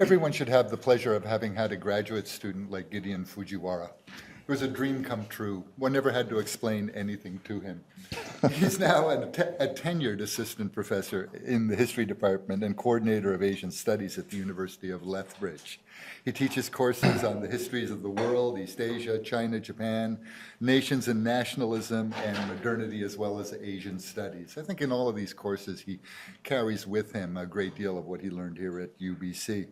Everyone should have the pleasure of having had a graduate student like Gideon Fujiwara. It was a dream come true. One never had to explain anything to him. He's now a tenured assistant professor in the history department and coordinator of Asian studies at the University of Lethbridge. He teaches courses on the histories of the world, East Asia, China, Japan, nations and nationalism, and modernity, as well as Asian studies. I think in all of these courses, he carries with him a great deal of what he learned here at UBC.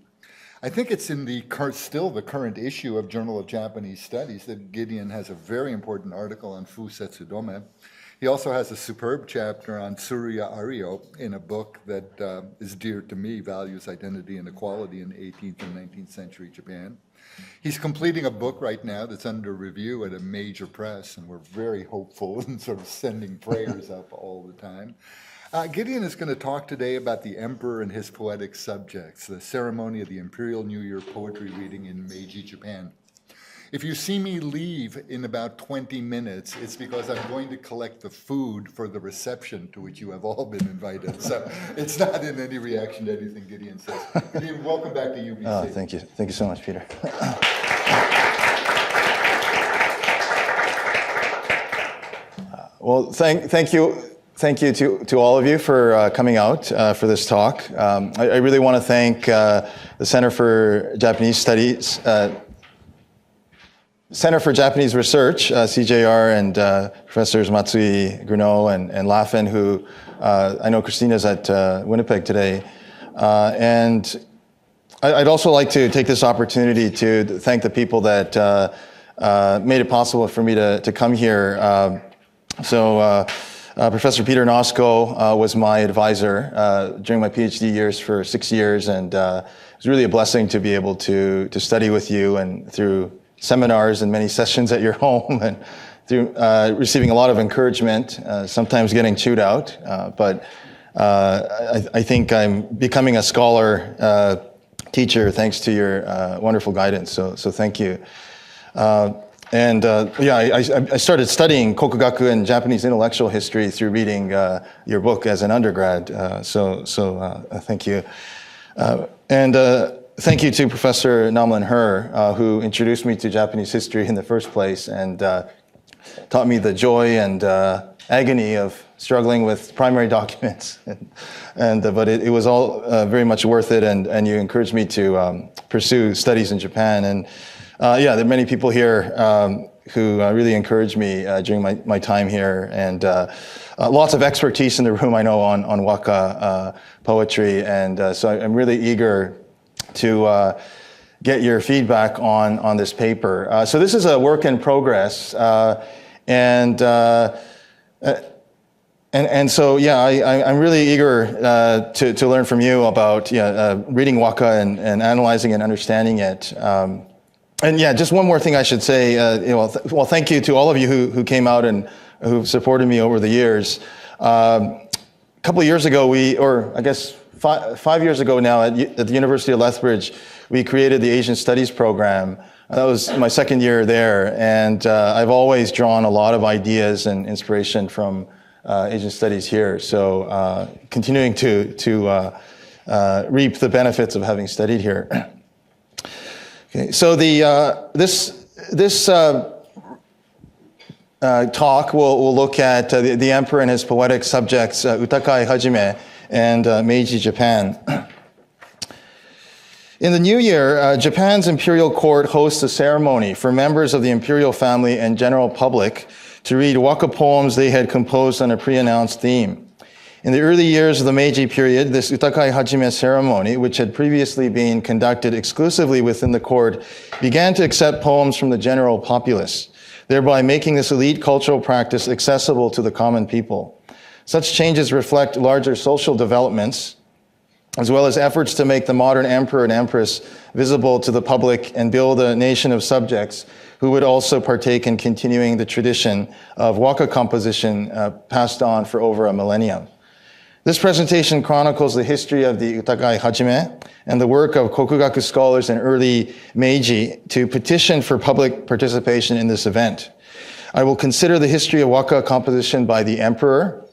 I think it's in still the current issue of Journal of Japanese Studies that Gideon has a very important article on Fusetsudome. He also has a superb chapter on Tsuruya Aryo in a book that is dear to me, Values, Identity, and Equality in 18th and 19th century Japan. He's completing a book right now that's under review at a major press, and we're very hopeful and sort of sending prayers up all the time. Gideon is going to talk today about the emperor and his poetic subjects, the ceremony of the Imperial New Year poetry reading in Meiji, Japan. If you see me leave in about 20 minutes, it's because I'm going to collect the food for the reception to which you have all been invited. So it's not in any reaction to anything Gideon says. Gideon, welcome back to UBC. Oh, thank you. Thank you so much, Peter. Well, thank you. Thank you to all of you for coming out for this talk. I really want to thank the Center for Japanese Studies, Center for Japanese Research, CJR, and Professors Matsui, Grunow, and Laffin, who I know Christina's at Winnipeg today. And I'd also like to take this opportunity to thank the people that made it possible for me to come here. Professor Peter Nosko was my advisor during my PhD years for 6 years, and it was really a blessing to be able to study with you and through seminars and many sessions at your home, and through receiving a lot of encouragement, sometimes getting chewed out. But I think I'm becoming a scholar teacher thanks to your wonderful guidance. So thank you. I started studying Kokugaku and Japanese intellectual history through reading your book as an undergrad. Thank you. Thank you to Professor Namlin Her, who introduced me to Japanese history in the first place and taught me the joy and agony of struggling with primary documents. But it was all very much worth it, and you encouraged me to pursue studies in Japan. And there are many people here who really encouraged me during my time here, and lots of expertise in the room, I know, on waka poetry, and so I'm really eager to get your feedback on this paper. So this is a work in progress, I'm really eager to learn from you about reading waka and analyzing and understanding it. Just one more thing I should say. Thank you to all of you who came out and who've supported me over the years. A couple of years ago, five years ago now, at the University of Lethbridge, we created the Asian Studies program. That was my second year there, and I've always drawn a lot of ideas and inspiration from Asian Studies here. So continuing to reap the benefits of having studied here. Okay, so this talk will look at the emperor and his poetic subjects, Utakai Hajime, and Meiji Japan. In the new year, Japan's imperial court hosts a ceremony for members of the imperial family and general public to read waka poems they had composed on a pre-announced theme. In the early years of the Meiji period, this Utakai Hajime ceremony, which had previously been conducted exclusively within the court, began to accept poems from the general populace, thereby making this elite cultural practice accessible to the common people. Such changes reflect larger social developments, as well as efforts to make the modern emperor and empress visible to the public and build a nation of subjects who would also partake in continuing the tradition of waka composition passed on for over a millennium. This presentation chronicles the history of the Utakai Hajime and the work of Kokugaku scholars in early Meiji to petition for public participation in this event. I will consider the history of waka composition by the emperor,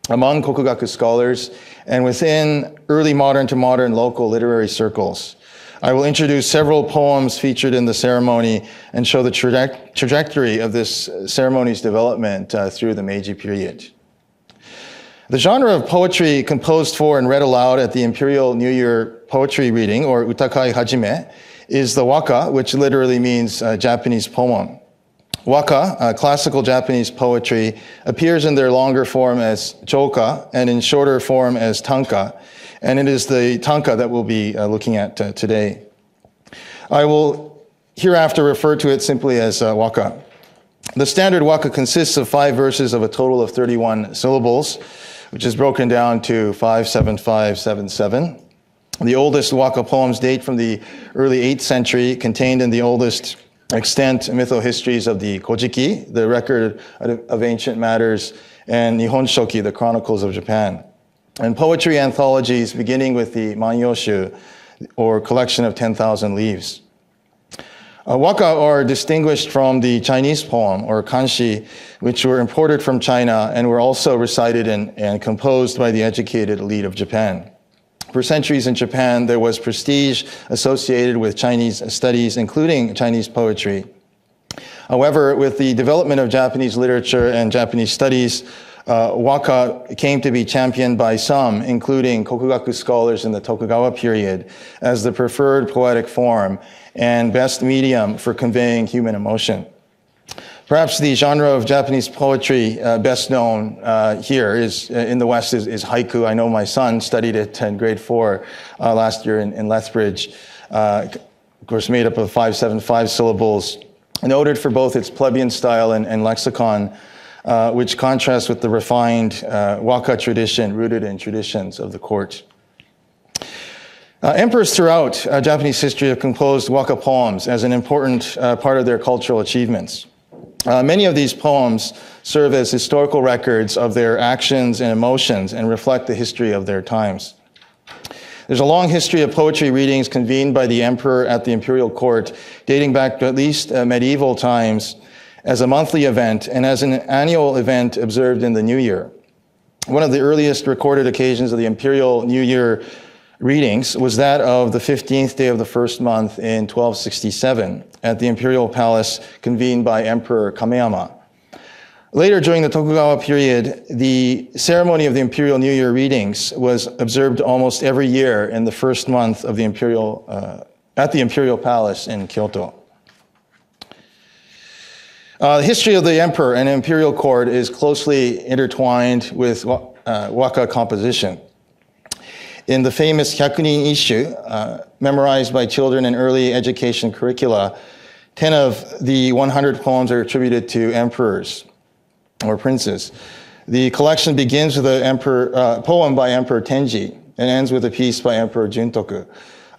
among Kokugaku scholars, and within early modern to modern local literary circles. I will introduce several poems featured in the ceremony and show the trajectory of this ceremony's development through the Meiji period. The genre of poetry composed for and read aloud at the Imperial New Year poetry reading, or Utakai Hajime, is the waka, which literally means Japanese poem. Waka, classical Japanese poetry, appears in their longer form as choka and in shorter form as tanka, and it is the tanka that we'll be looking at today. I will hereafter refer to it simply as waka. The standard waka consists of 5 verses of a total of 31 syllables, which is broken down to 5-7-5-7-7. The oldest waka poems date from the early 8th century, contained in the oldest extant mytho-histories of the Kojiki, the record of ancient matters, and Nihon Shoki, the chronicles of Japan. And poetry anthologies beginning with the Manyoshu, or collection of 10,000 leaves. Waka are distinguished from the Chinese poem, or kanshi, which were imported from China and were also recited and composed by the educated elite of Japan. For centuries in Japan, there was prestige associated with Chinese studies, including Chinese poetry. However, with the development of Japanese literature and Japanese studies, waka came to be championed by some, including kokugaku scholars in the Tokugawa period, as the preferred poetic form and best medium for conveying human emotion. Perhaps the genre of Japanese poetry best known here is in the West is haiku. I know my son studied it in grade 4 last year in Lethbridge. Of course, made up of 5-7-5 syllables, noted for both its plebeian style and lexicon, which contrasts with the refined waka tradition rooted in traditions of the court. Emperors throughout Japanese history have composed waka poems as an important part of their cultural achievements. Many of these poems serve as historical records of their actions and emotions and reflect the history of their times. There's a long history of poetry readings convened by the emperor at the imperial court, dating back to at least medieval times, as a monthly event and as an annual event observed in the New Year. One of the earliest recorded occasions of the imperial New Year readings was that of the 15th day of the first month in 1267 at the imperial palace convened by Emperor Kameyama. Later, during the Tokugawa period, the ceremony of the imperial New Year readings was observed almost every year in the first month of the at the imperial palace in Kyoto. The history of the emperor and imperial court is closely intertwined with waka composition. In the famous Hyakunin Isshu, memorized by children in early education curricula, 10 of the 100 poems are attributed to emperors or princes. The collection begins with a poem by Emperor Tenji and ends with a piece by Emperor Juntoku.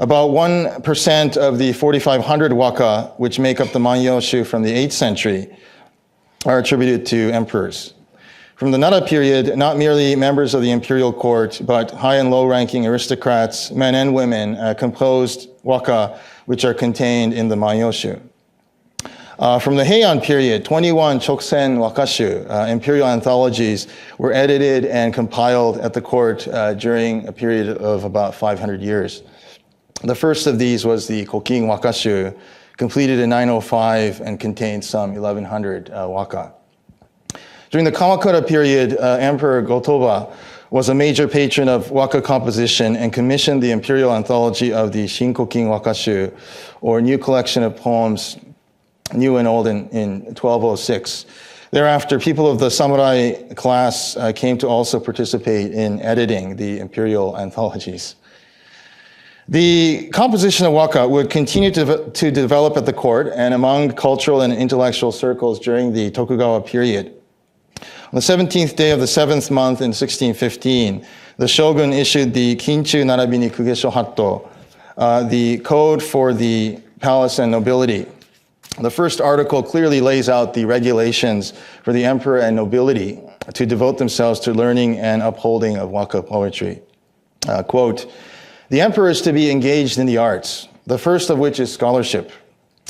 About 1% of the 4,500 waka, which make up the Manyoshu from the 8th century, are attributed to emperors. From the Nara period, not merely members of the imperial court, but high and low-ranking aristocrats, men and women, composed waka, which are contained in the Manyoshu. From the Heian period, 21 Chokusen wakashu, imperial anthologies, were edited and compiled at the court during a period of about 500 years. The first of these was the Kokin wakashu, completed in 905 and contained some 1,100 waka. During the Kamakura period, Emperor Gotoba was a major patron of waka composition and commissioned the imperial anthology of the Shinkokin Wakashu, or New Collection of Poems, New and Old, in 1206. Thereafter, people of the samurai class came to also participate in editing the imperial anthologies. The composition of waka would continue to develop at the court and among cultural and intellectual circles during the Tokugawa period. On the 17th day of the 7th month in 1615, the shogun issued the Kinchu Narabini Kugesho Hatto, the code for the palace and nobility. The first article clearly lays out the regulations for the emperor and nobility to devote themselves to learning and upholding of waka poetry. Quote, "The emperor is to be engaged in the arts, the first of which is scholarship.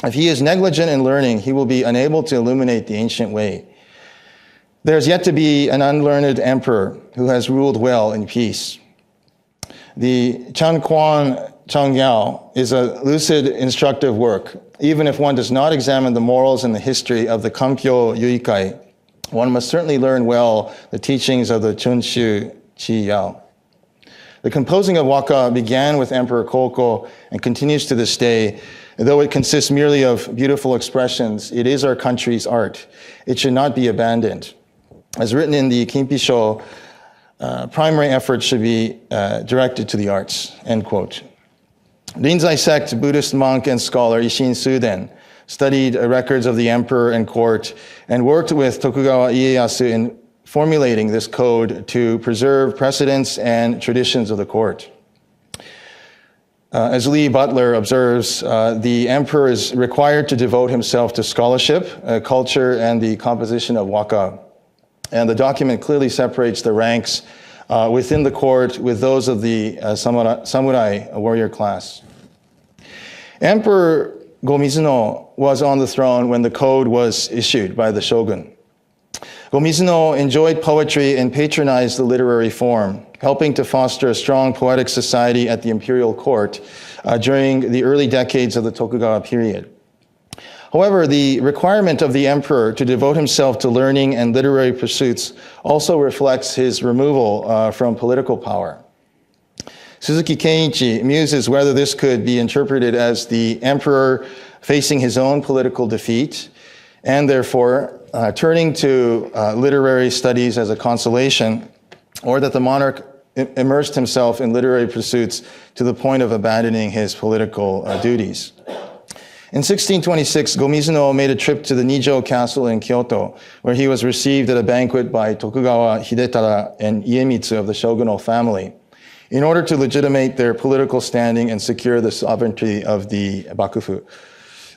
If he is negligent in learning, he will be unable to illuminate the ancient way. There's yet to be an unlearned emperor who has ruled well in peace. The Chanquan Changyao is a lucid, instructive work. Even if one does not examine the morals and the history of the Kampyo Yuikai, one must certainly learn well the teachings of the Chunshu Chiyao. The composing of waka began with Emperor Koko and continues to this day. Though it consists merely of beautiful expressions, it is our country's art. It should not be abandoned. As written in the Kimpisho, primary efforts should be directed to the arts, end quote. Rinzai sect Buddhist monk and scholar Ishin Suden studied records of the emperor and court and worked with Tokugawa Ieyasu in formulating this code to preserve precedents and traditions of the court. As Lee Butler observes, the emperor is required to devote himself to scholarship, culture, and the composition of waka. And the document clearly separates the ranks within the court with those of the samurai warrior class. Emperor Go-Mizuno was on the throne when the code was issued by the shogun. Go-Mizuno enjoyed poetry and patronized the literary form, helping to foster a strong poetic society at the imperial court during the early decades of the Tokugawa period. However, the requirement of the emperor to devote himself to learning and literary pursuits also reflects his removal from political power. Suzuki Kenichi muses whether this could be interpreted as the emperor facing his own political defeat and therefore turning to literary studies as a consolation, or that the monarch immersed himself in literary pursuits to the point of abandoning his political duties. In 1626, Go-Mizuno made a trip to the Nijo Castle in Kyoto, where he was received at a banquet by Tokugawa Hidetada and Iemitsu of the shogunal family, in order to legitimate their political standing and secure the sovereignty of the Bakufu.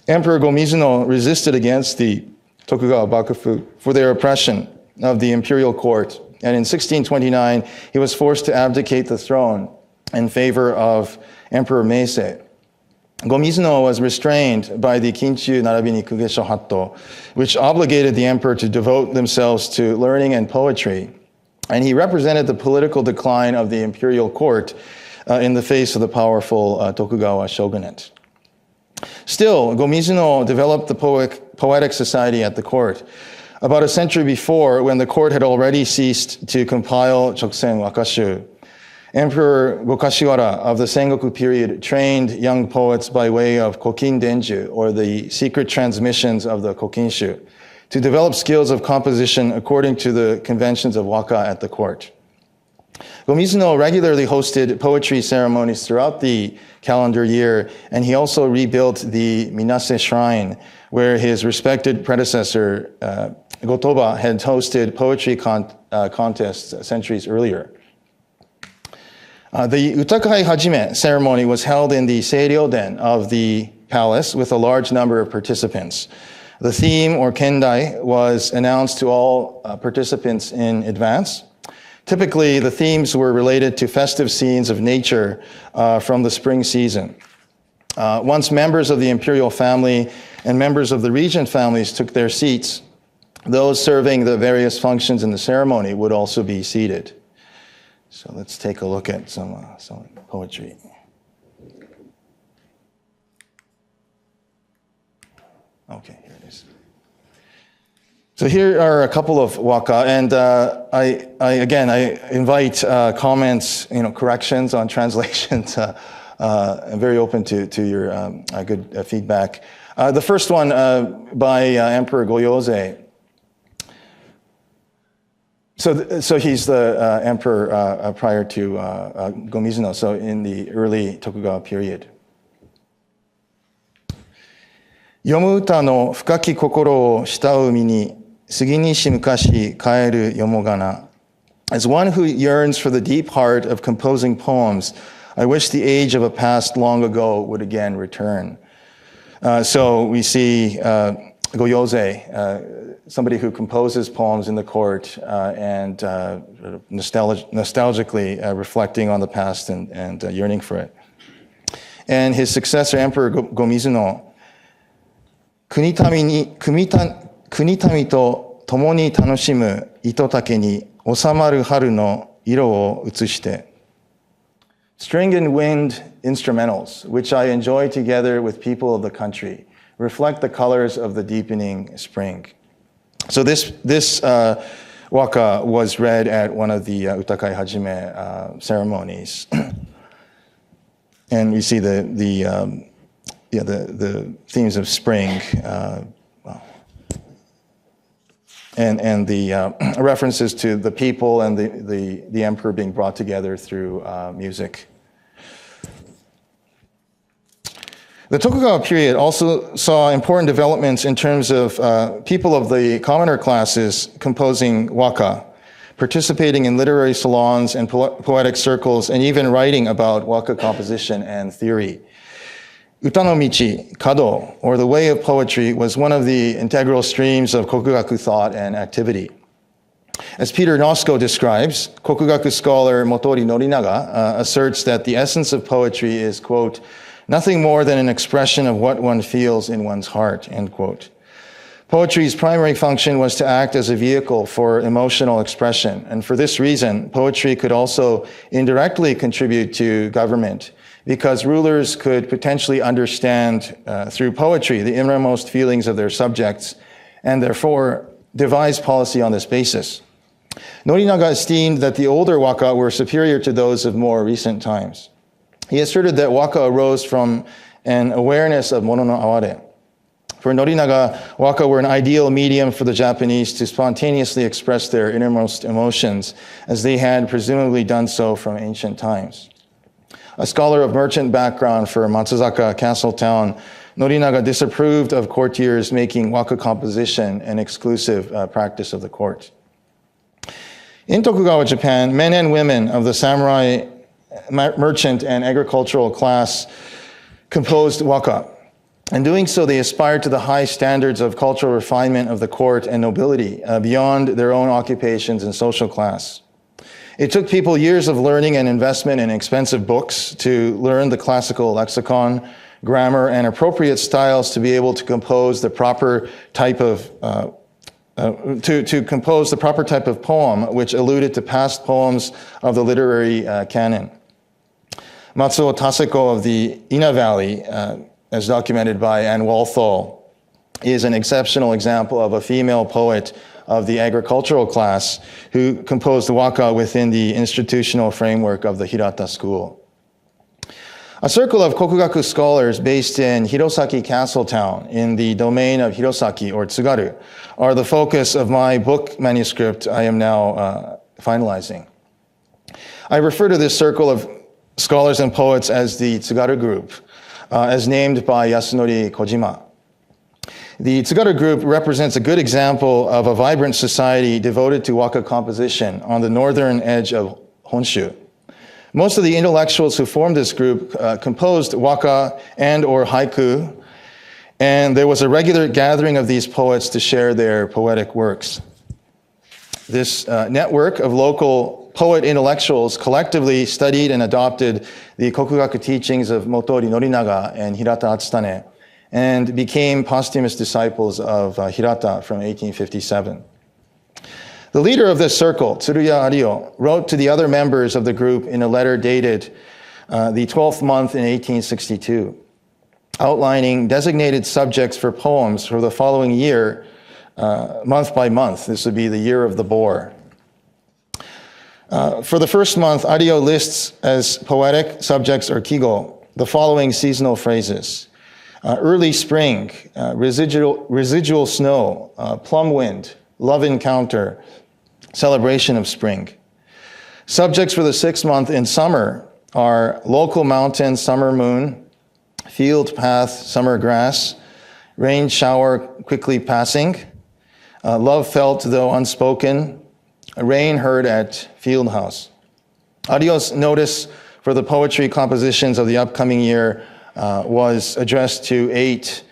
Emperor Go-Mizuno resisted against the Tokugawa Bakufu for their oppression of the imperial court, and in 1629, he was forced to abdicate the throne in favor of Emperor Meisei. Go-Mizuno was restrained by the Kinchu Narabini Kugesho Hatto, which obligated the emperor to devote themselves to learning and poetry, and he represented the political decline of the imperial court in the face of the powerful Tokugawa shogunate. Still, Go-Mizuno developed the poetic society at the court. About a century before, when the court had already ceased to compile Chokusen Wakashu, Emperor Gokashiwara of the Sengoku period trained young poets by way of Kokin Denju, or the secret transmissions of the Kokinshu, to develop skills of composition according to the conventions of waka at the court. Go-Mizuno regularly hosted poetry ceremonies throughout the calendar year, and he also rebuilt the Minase Shrine, where his respected predecessor, Gotoba, had hosted poetry contests centuries earlier. The Utakai Hajime ceremony was held in the Seiryo-den of the palace with a large number of participants. The theme, or kendai, was announced to all participants in advance. Typically, the themes were related to festive scenes of nature from the spring season. Once members of the imperial family and members of the regent families took their seats, those serving the various functions in the ceremony would also be seated. So let's take a look at some poetry. Okay, here it is. So here are a couple of waka, and I invite comments, corrections on translations. I'm very open to your good feedback. The first one by Emperor Goyose. So he's the emperor prior to Go-Mizuno, so in the early Tokugawa period. 読む歌の深き心を慕う身に過ぎにし昔帰るよもがな As one who yearns for the deep heart of composing poems, I wish the age of a past long ago would again return. So we see Goyose, somebody who composes poems in the court and nostalgically reflecting on the past and yearning for it. And his successor, Emperor Go-Mizuno, 国民と共に楽しむ糸竹に収まる春の色を移して. String and wind instrumentals, which I enjoy together with people of the country, reflect the colors of the deepening spring. So this waka was read at one of the Utakai Hajime ceremonies. And we see the themes of spring and the references to the people and the emperor being brought together through music. The Tokugawa period also saw important developments in terms of people of the commoner classes composing waka, participating in literary salons and poetic circles, and even writing about waka composition and theory. Uta no michi, kado, or the way of poetry, was one of the integral streams of kokugaku thought and activity. As Peter Nosko describes, kokugaku scholar Motori Norinaga asserts that the essence of poetry is, quote, nothing more than an expression of what one feels in one's heart, end quote. Poetry's primary function was to act as a vehicle for emotional expression, and for this reason, poetry could also indirectly contribute to government, because rulers could potentially understand through poetry the innermost feelings of their subjects, and therefore devise policy on this basis. Norinaga esteemed that the older waka were superior to those of more recent times. He asserted that waka arose from an awareness of mono no aware. For Norinaga, waka were an ideal medium for the Japanese to spontaneously express their innermost emotions, as they had presumably done so from ancient times. A scholar of merchant background for Matsuzaka Castle Town, Norinaga disapproved of courtiers making waka composition an exclusive practice of the court. In Tokugawa Japan, men and women of the samurai, merchant, and agricultural class composed waka. In doing so, they aspired to the high standards of cultural refinement of the court and nobility beyond their own occupations and social class. It took people years of learning and investment in expensive books to learn the classical lexicon, grammar, and appropriate styles to be able to compose the proper type of compose the proper type of poem which alluded to past poems of the literary canon. Matsuo Taseko of the Ina Valley, as documented by Anne Walthall, is an exceptional example of a female poet of the agricultural class who composed the waka within the institutional framework of the Hirata school. A circle of kokugaku scholars based in Hirosaki Castle Town in the domain of Hirosaki or Tsugaru are the focus of my book manuscript I am now finalizing. I refer to this circle of scholars and poets as the Tsugaru Group, as named by Yasunori Kojima. The Tsugaru Group represents a good example of a vibrant society devoted to waka composition on the northern edge of Honshu. Most of the intellectuals who formed this group composed waka and or haiku, and there was a regular gathering of these poets to share their poetic works. This network of local poet intellectuals collectively studied and adopted the kokugaku teachings of Motori Norinaga and Hirata Atsutane, and became posthumous disciples of Hirata from 1857. The leader of this circle, Tsuruya Ario, wrote to the other members of the group in a letter dated the 12th month in 1862, outlining designated subjects for poems for the following year, month by month. This would be the year of the boar. For the first month, Ario lists as poetic subjects or kigo the following seasonal phrases: early spring, residual snow, plum wind, love encounter, celebration of spring. Subjects for the 6th month in summer are local mountain, summer moon, field path, summer grass, rain shower quickly passing, love felt though unspoken, rain heard at field house. Ario's notice for the poetry compositions of the upcoming year was addressed to 8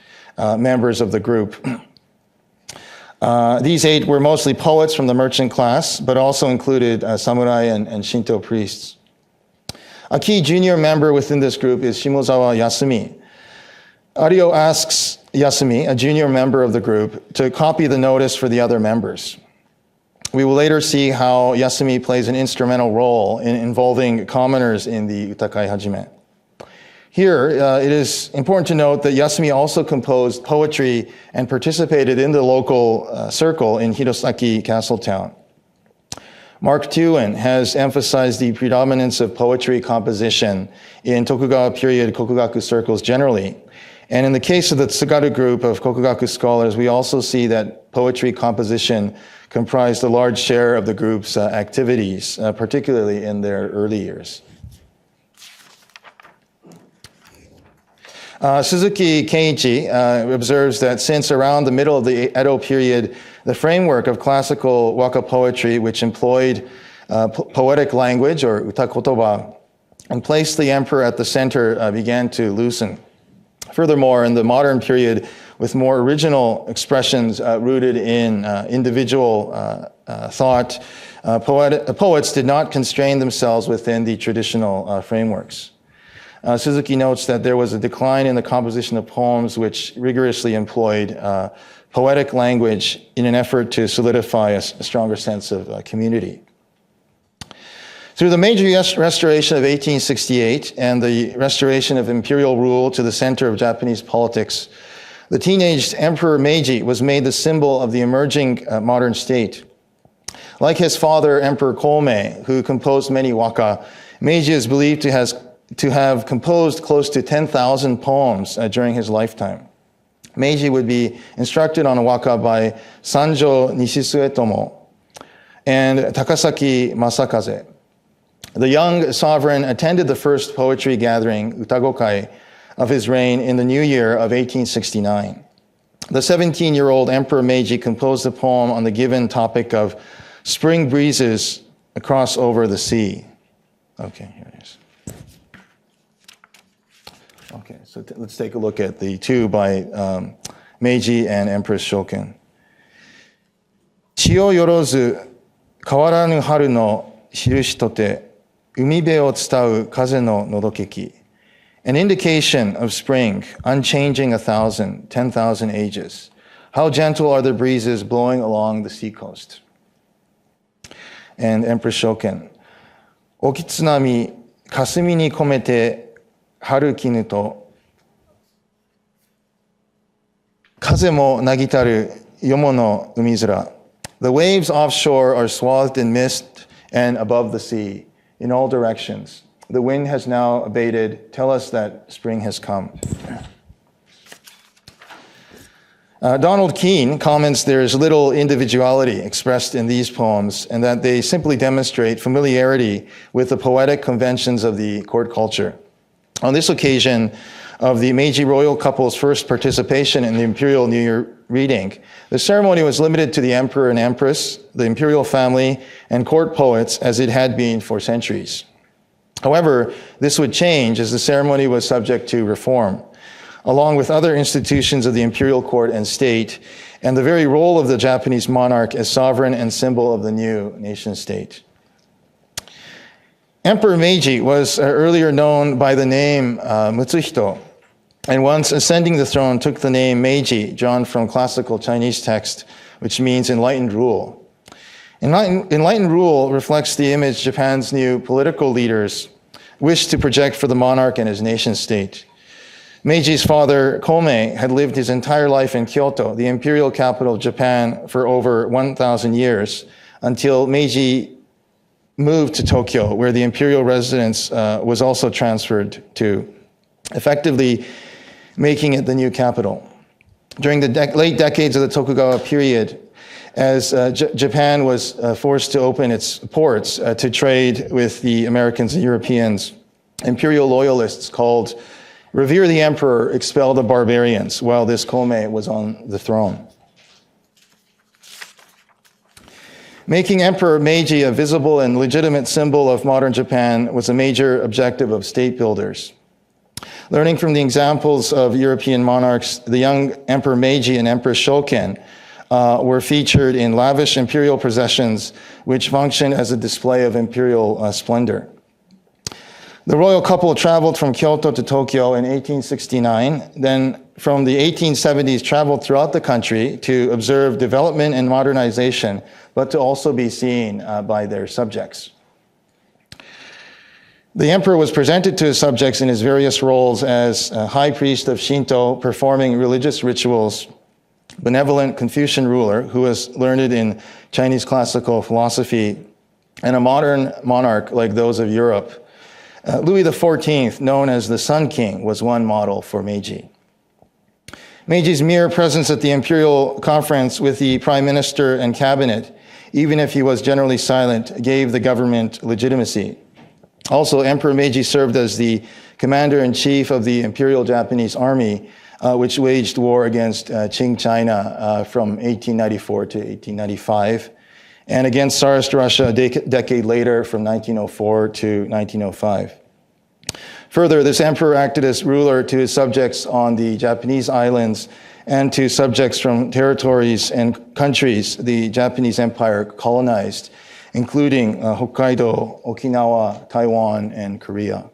members of the group. These 8 were mostly poets from the merchant class, but also included samurai and Shinto priests. A key junior member within this group is Shimozawa Yasumi. Ario asks Yasumi, a junior member of the group, to copy the notice for the other members. We will later see how Yasumi plays an instrumental role in involving commoners in the Utakai Hajime. Here, it is important to note that Yasumi also composed poetry and participated in the local circle in Hirosaki Castletown. Mark Twain has emphasized the predominance of poetry composition in Tokugawa period Kokugaku circles generally. And in the case of the Tsugaru group of Kokugaku scholars, we also see that poetry composition comprised a large share of the group's activities, particularly in their early years. Suzuki Keiichi observes that since around the middle of the Edo period, the framework of classical waka poetry, which employed poetic language, or utakotoba, and placed the emperor at the center, began to loosen. Furthermore, in the modern period, with more original expressions rooted in individual thought, poets did not constrain themselves within the traditional frameworks. Suzuki notes that there was a decline in the composition of poems which rigorously employed poetic language in an effort to solidify a stronger sense of community. Through the Meiji Restoration of 1868 and the restoration of imperial rule to the center of Japanese politics, the teenaged Emperor Meiji was made the symbol of the emerging modern state. Like his father, Emperor Komei, who composed many waka, Meiji is believed to have composed close to 10,000 poems during his lifetime. Meiji would be instructed on waka by Sanjo Nishisuetomo and Takasaki Masakaze. The young sovereign attended the first poetry gathering, Utagokai, of his reign in the new year of 1869. The 17-year-old Emperor Meiji composed a poem on the given topic of spring breezes across over the sea. Okay, here it is. Okay, so let's take a look at the two by Meiji and Empress Shoken. 潮よろず変わらぬ春の印とて海辺を伝う風ののどけき An indication of spring, unchanging 10,000 ages. How gentle are the breezes blowing along the seacoast. And Empress Shoken. おきつなみ霞に込めて春絹と風もなぎたるよもの海面 The waves offshore are swathed in mist and above the sea in all directions. The wind has now abated. Tell us that spring has come. Donald Keene comments there is little individuality expressed in these poems and that they simply demonstrate familiarity with the poetic conventions of the court culture. On this occasion of the Meiji royal couple's first participation in the imperial New Year reading, the ceremony was limited to the emperor and empress, the imperial family, and court poets as it had been for centuries. However, this would change as the ceremony was subject to reform, along with other institutions of the imperial court and state, and the very role of the Japanese monarch as sovereign and symbol of the new nation state. Emperor Meiji was earlier known by the name Mutsuhito, and once ascending the throne took the name Meiji, drawn from classical Chinese text, which means enlightened rule. Enlightened rule reflects the image Japan's new political leaders wished to project for the monarch and his nation state. Meiji's father, Komei, had lived his entire life in Kyoto, the imperial capital of Japan, for over 1,000 years, until Meiji moved to Tokyo, where the imperial residence was also transferred to, effectively making it the new capital. During the late decades of the Tokugawa period, as Japan was forced to open its ports to trade with the Americans and Europeans, imperial loyalists called Revere the Emperor, expel the barbarians, while this Komei was on the throne. Making Emperor Meiji a visible and legitimate symbol of modern Japan was a major objective of state builders. Learning from the examples of European monarchs, the young Emperor Meiji and Empress Shoken were featured in lavish imperial processions which functioned as a display of imperial splendor. The royal couple traveled from Kyoto to Tokyo in 1869, then from the 1870s traveled throughout the country to observe development and modernization, but to also be seen by their subjects. The emperor was presented to his subjects in his various roles as a high priest of Shinto, performing religious rituals, benevolent Confucian ruler who was learned in Chinese classical philosophy, and a modern monarch like those of Europe. Louis XIV, known as the Sun King, was one model for Meiji. Meiji's mere presence at the imperial conference with the prime minister and cabinet, even if he was generally silent, gave the government legitimacy. Also, Emperor Meiji served as the commander-in-chief of the Imperial Japanese Army, which waged war against Qing China from 1894 to 1895, and against Tsarist Russia a decade later from 1904 to 1905. Further, this emperor acted as ruler to his subjects on the Japanese islands and to subjects from territories and countries the Japanese Empire colonized, including Hokkaido, Okinawa, Taiwan, and Korea.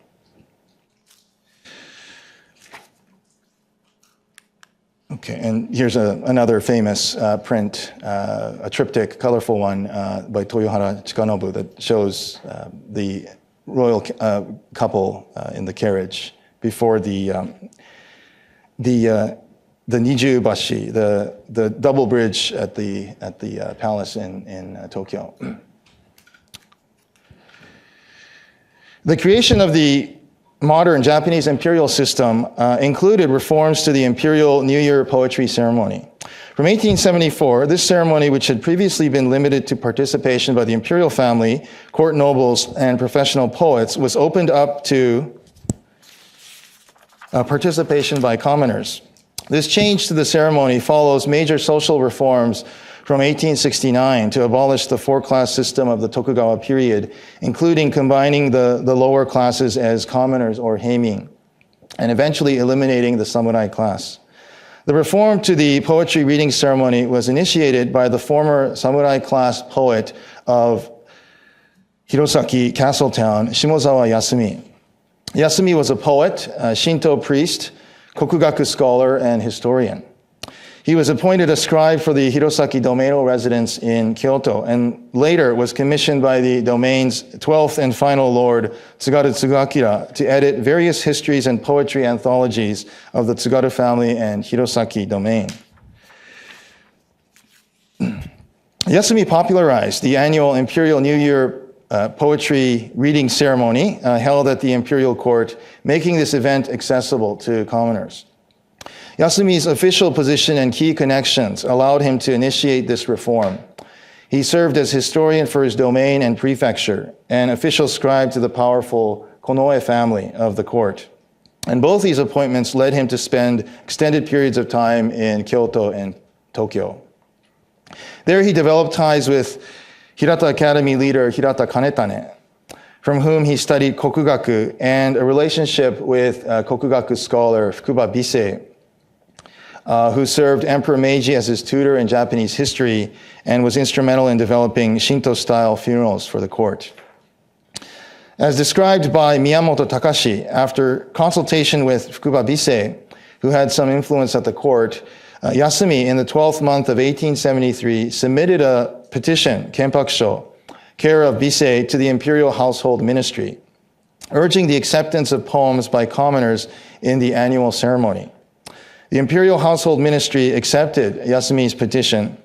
Okay, and here's another famous print, a triptych, colorful one by Toyohara Chikanobu that shows the royal couple in the carriage before the Nijubashi, the double bridge at the palace in Tokyo. The creation of the modern Japanese imperial system included reforms to the imperial New Year poetry ceremony. From 1874, this ceremony, which had previously been limited to participation by the imperial family, court nobles, and professional poets, was opened up to participation by commoners. This change to the ceremony follows major social reforms from 1869 to abolish the four-class system of the Tokugawa period, including combining the lower classes as commoners or heimin, and eventually eliminating the samurai class. The reform to the poetry reading ceremony was initiated by the former samurai class poet of Hirosaki Castletown, Shimozawa Yasumi. Yasumi was a poet, a Shinto priest, kokugaku scholar, and historian. He was appointed a scribe for the Hirosaki domainal residence in Kyoto, and later was commissioned by the domain's 12th and final lord, Tsugaru Tsugaakira, to edit various histories and poetry anthologies of the Tsugaru family and Hirosaki domain. Yasumi popularized the annual Imperial New Year poetry reading ceremony held at the imperial court, making this event accessible to commoners. Yasumi's official position and key connections allowed him to initiate this reform. He served as historian for his domain and prefecture, and official scribe to the powerful Konoe family of the court. And both these appointments led him to spend extended periods of time in Kyoto and Tokyo. There he developed ties with Hirata Academy leader Hirata Kanetane, from whom he studied kokugaku, and a relationship with kokugaku scholar Fukuba Bisei, who served Emperor Meiji as his tutor in Japanese history and was instrumental in developing Shinto-style funerals for the court. As described by Miyamoto Takashi, after consultation with Fukuba Bisei, who had some influence at the court, Yasumi, in the 12th month of 1873, submitted a petition, Kenpakusho, care of Bisei, to the Imperial Household Ministry, urging the acceptance of poems by commoners in the annual ceremony. The Imperial Household Ministry accepted Yasumi's petition,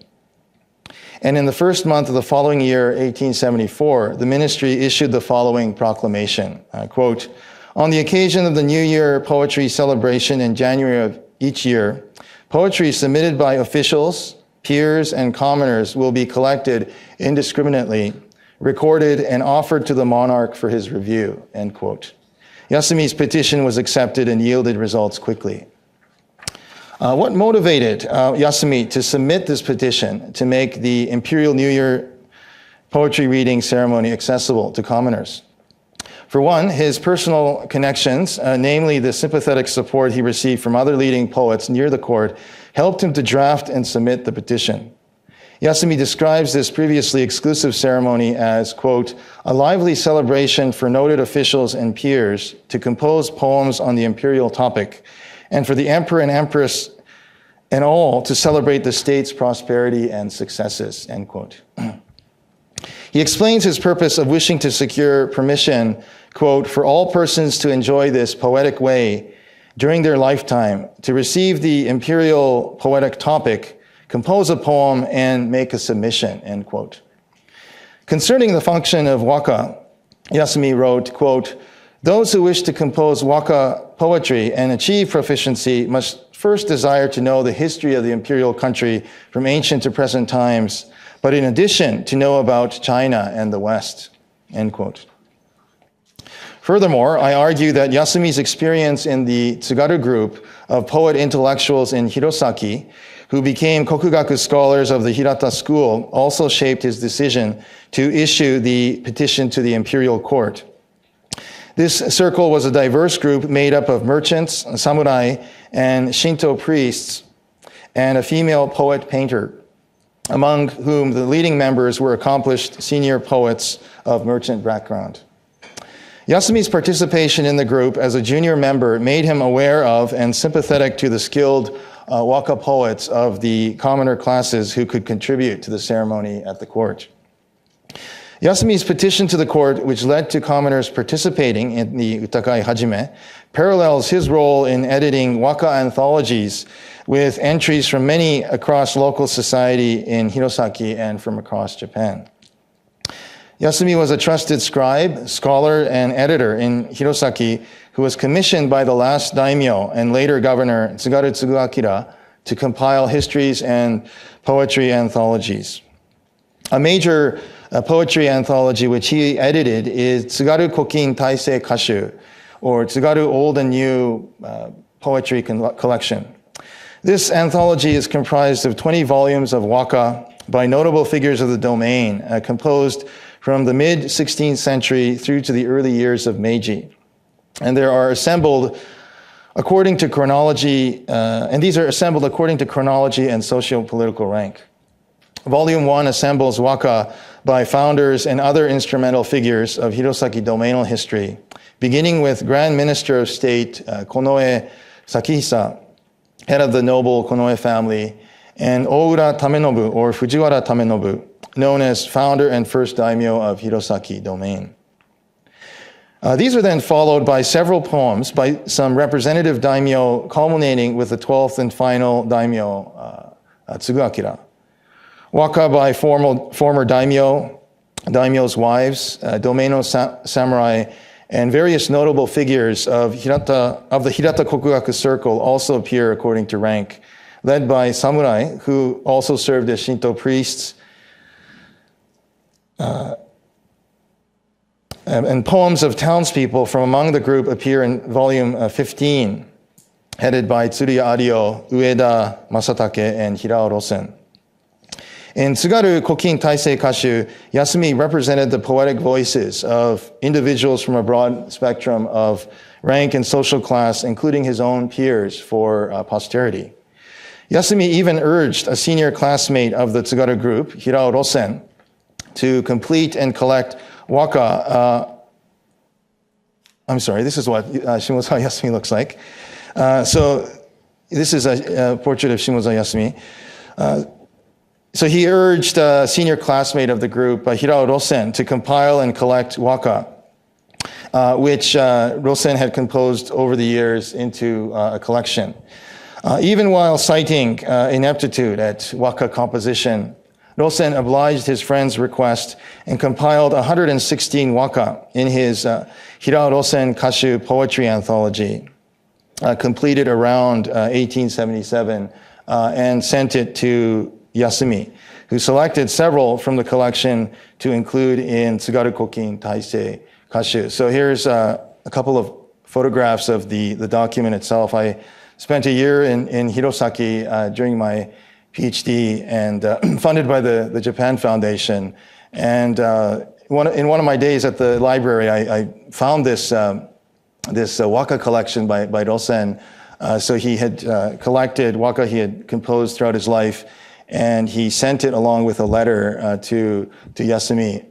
and in the first month of the following year, 1874, the ministry issued the following proclamation, quote, "On the occasion of the New Year poetry celebration in January of each year, poetry submitted by officials, peers, and commoners will be collected indiscriminately, recorded, and offered to the monarch for his review," end quote. Yasumi's petition was accepted and yielded results quickly. What motivated Yasumi to submit this petition to make the Imperial New Year poetry reading ceremony accessible to commoners? For one, his personal connections, namely the sympathetic support he received from other leading poets near the court, helped him to draft and submit the petition. Yasumi describes this previously exclusive ceremony as, quote, a lively celebration for noted officials and peers to compose poems on the imperial topic, and for the emperor and empress and all to celebrate the state's prosperity and successes, end quote. He explains his purpose of wishing to secure permission, quote, for all persons to enjoy this poetic way during their lifetime, to receive the imperial poetic topic, compose a poem, and make a submission, end quote. Concerning the function of waka, Yasumi wrote, quote, those who wish to compose waka poetry and achieve proficiency must first desire to know the history of the imperial country from ancient to present times, but in addition to know about China and the West, end quote. Furthermore, I argue that Yasumi's experience in the Tsugaru group of poet intellectuals in Hirosaki, who became kokugaku scholars of the Hirata school, also shaped his decision to issue the petition to the imperial court. This circle was a diverse group made up of merchants, samurai, and Shinto priests, and a female poet-painter, among whom the leading members were accomplished senior poets of merchant background. Yasumi's participation in the group as a junior member made him aware of and sympathetic to the skilled waka poets of the commoner classes who could contribute to the ceremony at the court. Yasumi's petition to the court, which led to commoners participating in the Utakai Hajime, parallels his role in editing waka anthologies with entries from many across local society in Hirosaki and from across Japan. Yasumi was a trusted scribe, scholar, and editor in Hirosaki who was commissioned by the last daimyo and later governor Tsugaru Tsuguakira to compile histories and poetry anthologies. A major poetry anthology which he edited is Tsugaru Kokin Taisei Kashu, or Tsugaru Old and New Poetry Collection. This anthology is comprised of 20 volumes of waka by notable figures of the domain, composed from the mid-16th century through to the early years of Meiji. And they are assembled according to chronology, and these are assembled according to chronology and socio-political rank. Volume 1 assembles waka by founders and other instrumental figures of Hirosaki domainal history, beginning with Grand Minister of State Konoe Sakihisa, head of the noble Konoe family, and Oura Tamenobu, or Fujiwara Tamenobu, known as founder and first daimyo of Hirosaki domain. These are then followed by several poems by some representative daimyo, culminating with the 12th and final daimyo, Tsuguakira. Waka by former daimyo's wives, domaino samurai, and various notable figures of the Hirata Kokugaku circle also appear according to rank, led by samurai, who also served as Shinto priests, and poems of townspeople from among the group appear in volume 15, headed by Tsuruya Ario, Ueda Masatake, and Hirao Rosen. In Tsugaru Kokin Taisei Kashu, Yasumi represented the poetic voices of individuals from a broad spectrum of rank and social class, including his own peers, for posterity. Yasumi even urged a senior classmate of the Tsugaru group, Hirao Rosen, to complete and collect waka. This is what Shimoza Yasumi looks like. So this is a portrait of Shimoza Yasumi. So he urged a senior classmate of the group, Hirao Rosen, to compile and collect waka, which Rosen had composed over the years into a collection. Even while citing ineptitude at waka composition, Rosen obliged his friend's request and compiled 116 waka in his Hirao Rosen Kashu poetry anthology, completed around 1877, and sent it to Yasumi, who selected several from the collection to include in Tsugaru Kokin Taisei Kashu. So here's a couple of photographs of the document itself. I spent a year in Hirosaki during my PhD and funded by the Japan Foundation. And in one of my days at the library, I found this waka collection by Rosen. So he had collected waka he had composed throughout his life, and he sent it along with a letter to Yasumi.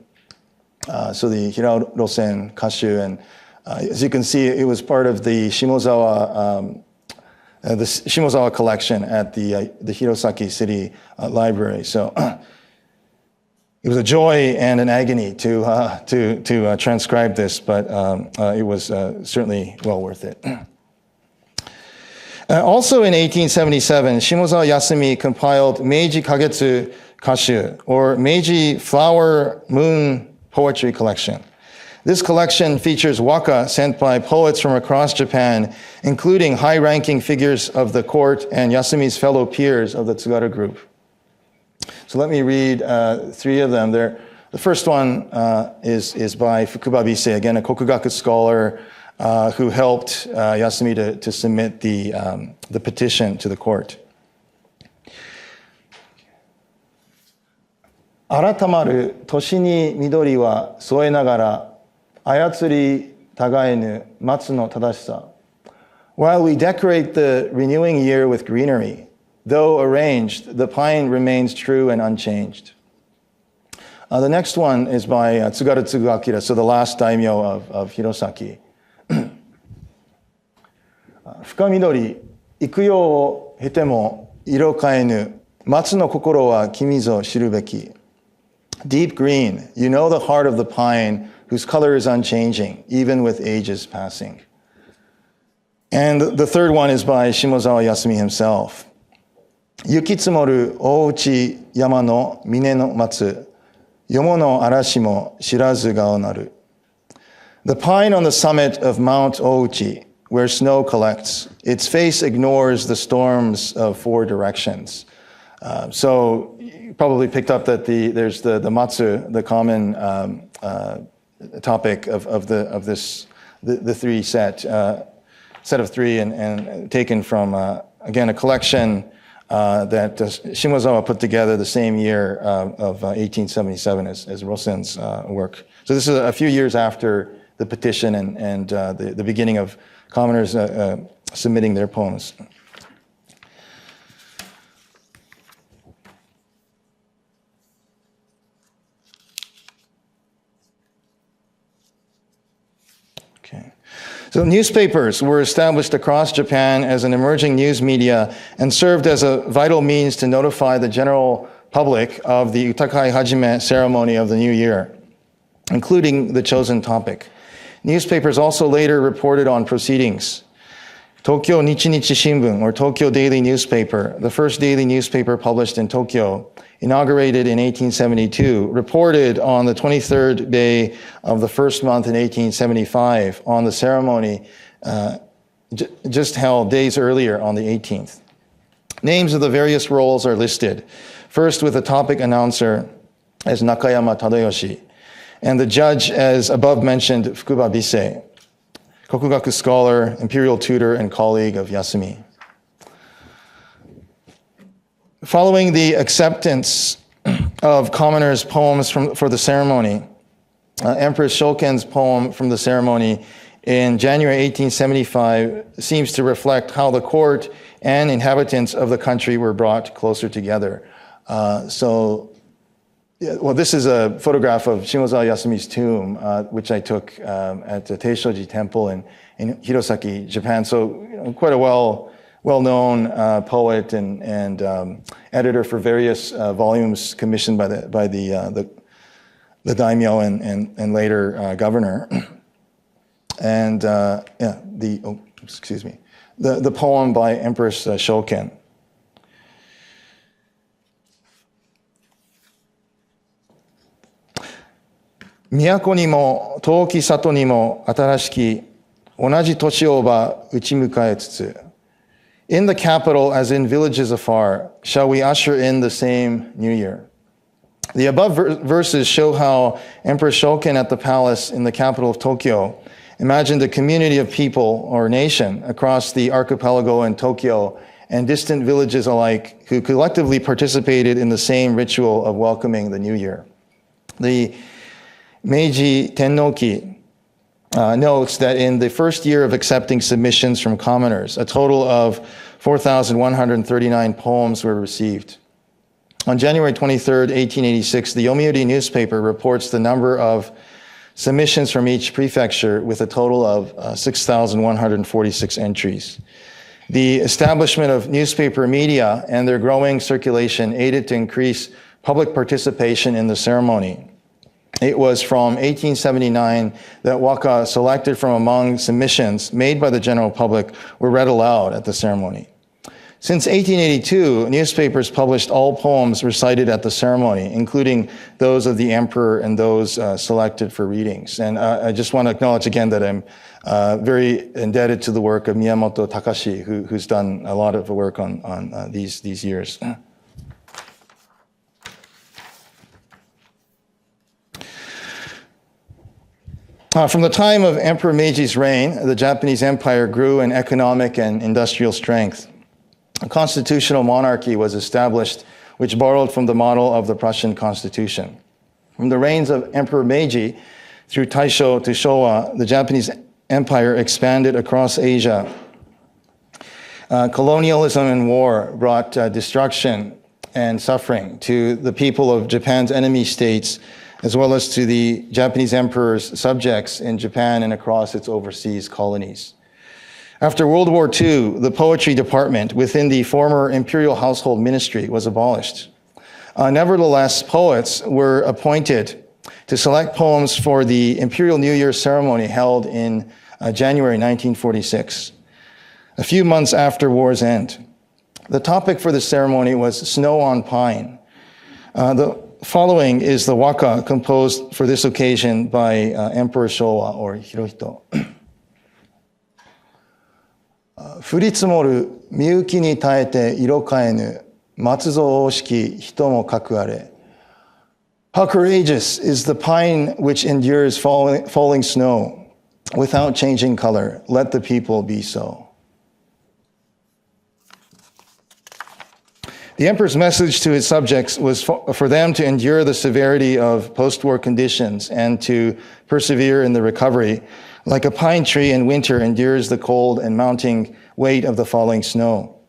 So the Hirarosen Kashu, and as you can see, it was part of the Shimozawa collection at the Hirosaki City Library. So it was a joy and an agony to transcribe this, but it was certainly well worth it. Also in 1877, Shimozawa Yasumi compiled Meiji Kagetsu Kashu, or Meiji Flower Moon Poetry Collection. This collection features waka sent by poets from across Japan, including high-ranking figures of the court and Yasumi's fellow peers of the Tsugaru group. So let me read three of them. The first one is by Fukuba Bise, again a Kokugaku scholar who helped Yasumi to submit the petition to the court. 改まる年に緑は添えながら操り互えぬ松の正しさ. While we decorate the renewing year with greenery, though arranged, the pine remains true and unchanged. The next one is by Tsugaru Tsuguakira, so the last daimyo of Hirosaki. 深緑、幾葉を経ても色変えぬ松の心は君ぞ知るべき. Deep green, you know the heart of the pine, whose color is unchanging, even with ages passing. And the third one is by Shimozawa Yasumi himself. 雪積もる大内山の峰の松、よもの嵐も知らず顔なる. The pine on the summit of Mount Ouchi, where snow collects, its face ignores the storms of four directions. So you probably picked up that there's the matsu, the common topic of the three set of three, and taken from again a collection that Shimozawa put together the same year of 1877 as Rosen's work. So this is a few years after the petition and the beginning of commoners submitting their poems. Okay. So newspapers were established across Japan as an emerging news media and served as a vital means to notify the general public of the Utakai Hajime ceremony of the new year, including the chosen topic. Newspapers also later reported on proceedings. Tokyo Nichinichi Shimbun, or Tokyo Daily Newspaper, the first daily newspaper published in Tokyo, inaugurated in 1872, reported on the 23rd day of the first month in 1875 on the ceremony just held days earlier on the 18th. Names of the various roles are listed, first with the topic announcer as Nakayama Tadayoshi, and the judge as above mentioned Fukuba Bise, Kokugaku scholar, imperial tutor, and colleague of Yasumi. Following the acceptance of commoners' poems for the ceremony, Empress Shoken's poem from the ceremony in January 1875 seems to reflect how the court and inhabitants of the country were brought closer together. This is a photograph of Shimozawa Yasumi's tomb, which I took at the Teishoji Temple in Hirosaki, Japan. So quite a well-known poet and editor for various volumes commissioned by the daimyo and later governor. And the poem by Empress Shoken. Miyako ni mo toki sato ni mo atarashiki onaji toshi oba uchi mukae tsutsu. In the capital, as in villages afar, shall we usher in the same new year. The above verses show how Emperor Shoken at the palace in the capital of Tokyo imagined a community of people or nation across the archipelago and Tokyo and distant villages alike who collectively participated in the same ritual of welcoming the new year. The Meiji Tennoki notes that in the first year of accepting submissions from commoners, a total of 4,139 poems were received. On January 23rd, 1886, the Yomiuri newspaper reports the number of submissions from each prefecture with a total of 6,146 entries. The establishment of newspaper media and their growing circulation aided to increase public participation in the ceremony. It was from 1879 that waka selected from among submissions made by the general public were read aloud at the ceremony. Since 1882, newspapers published all poems recited at the ceremony, including those of the emperor and those selected for readings. And I just want to acknowledge again that I'm very indebted to the work of Miyamoto Takashi, who's done a lot of work on these years. From the time of Emperor Meiji's reign, the Japanese Empire grew in economic and industrial strength. A constitutional monarchy was established, which borrowed from the model of the Prussian Constitution. From the reigns of Emperor Meiji through Taisho to Showa, the Japanese Empire expanded across Asia. Colonialism and war brought destruction and suffering to the people of Japan's enemy states, as well as to the Japanese emperor's subjects in Japan and across its overseas colonies. After World War II, the poetry department within the former Imperial Household Ministry was abolished. Nevertheless, poets were appointed to select poems for the Imperial New Year ceremony held in January 1946, a few months after war's end. The topic for the ceremony was Snow on Pine. The following is the waka composed for this occasion by Emperor Showa or Hirohito. 降り積もるみゆきに耐えて色変えぬ松蔵惜しき人もかくあれ How courageous is the pine which endures falling snow without changing color. Let the people be so. The emperor's message to his subjects was for them to endure the severity of post-war conditions and to persevere in the recovery, like a pine tree in winter endures the cold and mounting weight of the falling snow.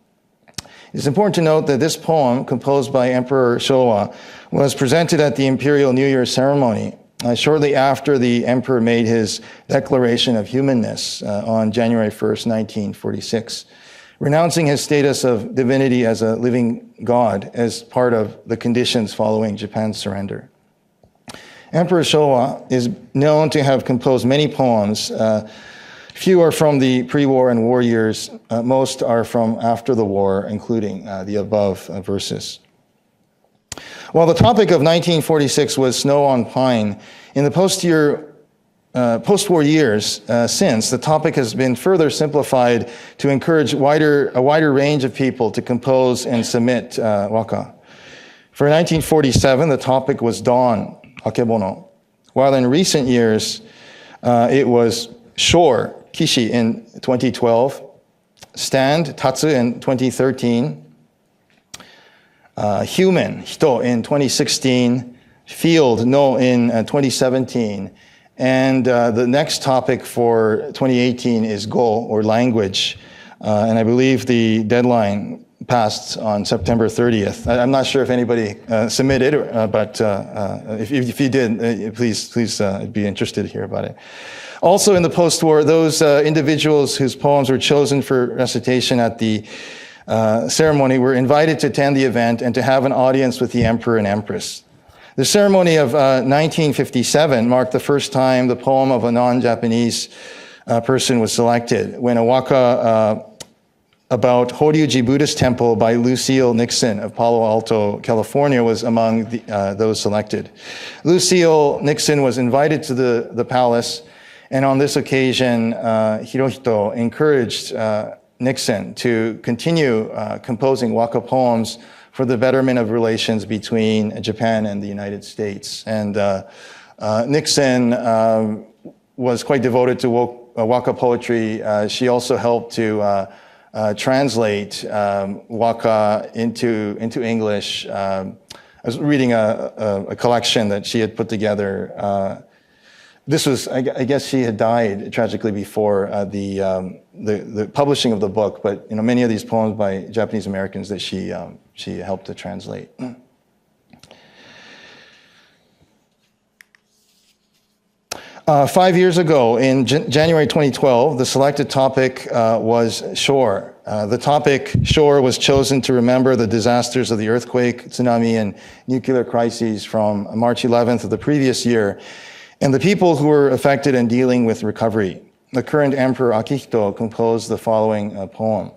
It's important to note that this poem, composed by Emperor Showa, was presented at the Imperial New Year ceremony shortly after the emperor made his declaration of humanness on January 1st, 1946. Renouncing his status of divinity as a living god as part of the conditions following Japan's surrender. Emperor Showa is known to have composed many poems. Few are from the pre-war and war years. Most are from after the war, including the above verses. While the topic of 1946 was Snow on Pine, in the post-war years since, the topic has been further simplified to encourage a wider range of people to compose and submit waka. For 1947, the topic was Dawn, Akebono, while in recent years, it was Shore, Kishi in 2012, Stand, Tatsu in 2013, Human, Hito in 2016, Field, No in 2017, and the next topic for 2018 is Go, or language. And I believe the deadline passed on September 30th. I'm not sure if anybody submitted, but if you did, please be interested to hear about it. Also in the post-war, those individuals whose poems were chosen for recitation at the ceremony were invited to attend the event and to have an audience with the emperor and empress. The ceremony of 1957 marked the first time the poem of a non-Japanese person was selected, when a waka about Horyuji Buddhist Temple by Lucille Nixon of Palo Alto, California was among those selected. Lucille Nixon was invited to the palace, and on this occasion, Hirohito encouraged Nixon to continue composing waka poems for the betterment of relations between Japan and the United States. And Nixon was quite devoted to waka poetry. She also helped to translate waka into English. I was reading a collection that she had put together. This was, I guess she had died tragically before the publishing of the book, but many of these poems by Japanese Americans that she helped to translate. 5 years ago, in January 2012, the selected topic was shore. The topic shore was chosen to remember the disasters of the earthquake, tsunami, and nuclear crises from March 11th of the previous year, and the people who were affected and dealing with recovery. The current Emperor Akihito composed the following poem.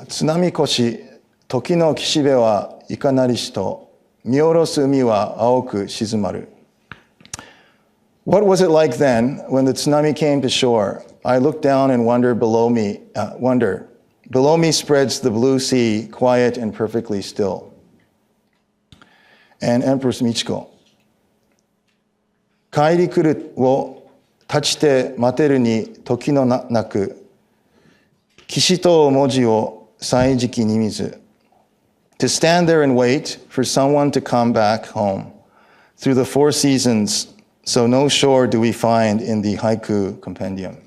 津波越時の岸辺はいかなりしと見下ろす海は青く静まる What was it like then when the tsunami came to shore? I looked down and wonder. Below me spreads the blue sea, quiet and perfectly still. And Empress Michiko. 帰り来るを立ちて待てるに時のなく岸と文字を歳時期に見ず To stand there and wait for someone to come back home through the 4 seasons, so no shore do we find in the haiku compendium.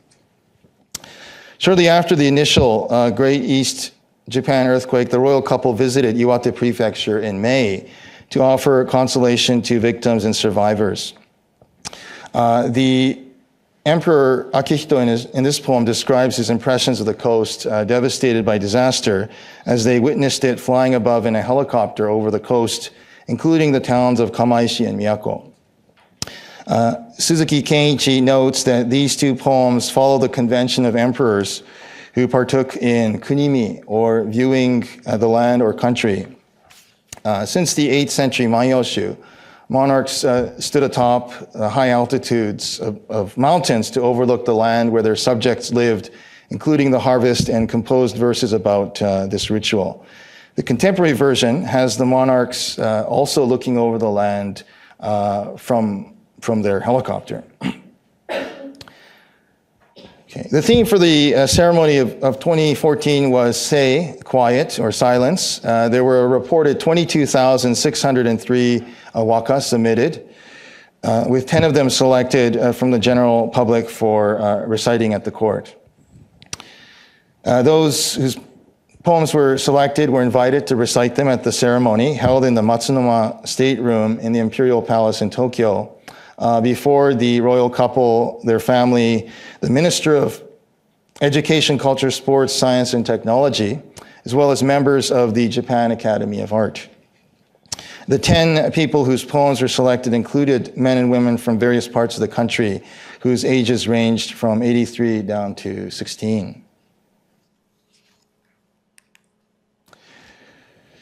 Shortly after the initial Great East Japan earthquake, the royal couple visited Iwate Prefecture in May to offer consolation to victims and survivors. The Emperor Akihito in this poem describes his impressions of the coast devastated by disaster as they witnessed it flying above in a helicopter over the coast, including the towns of Kamaishi and Miyako. Suzuki Kenichi notes that these 2 poems follow the convention of emperors who partook in kunimi, or viewing the land or country. Since the 8th century Meiyoshu, monarchs stood atop high altitudes of mountains to overlook the land where their subjects lived, including the harvest, and composed verses about this ritual. The contemporary version has the monarchs also looking over the land from their helicopter. Okay. The theme for the ceremony of 2014 was Sei, quiet or silence. There were a reported 22,603 waka submitted, with 10 of them selected from the general public for reciting at the court. Those whose poems were selected were invited to recite them at the ceremony held in the Matsunoma State Room in the Imperial Palace in Tokyo. Before the royal couple, their family, the Minister of Education, Culture, Sports, Science, and Technology, as well as members of the Japan Academy of Art. The 10 people whose poems were selected included men and women from various parts of the country whose ages ranged from 83 down to 16.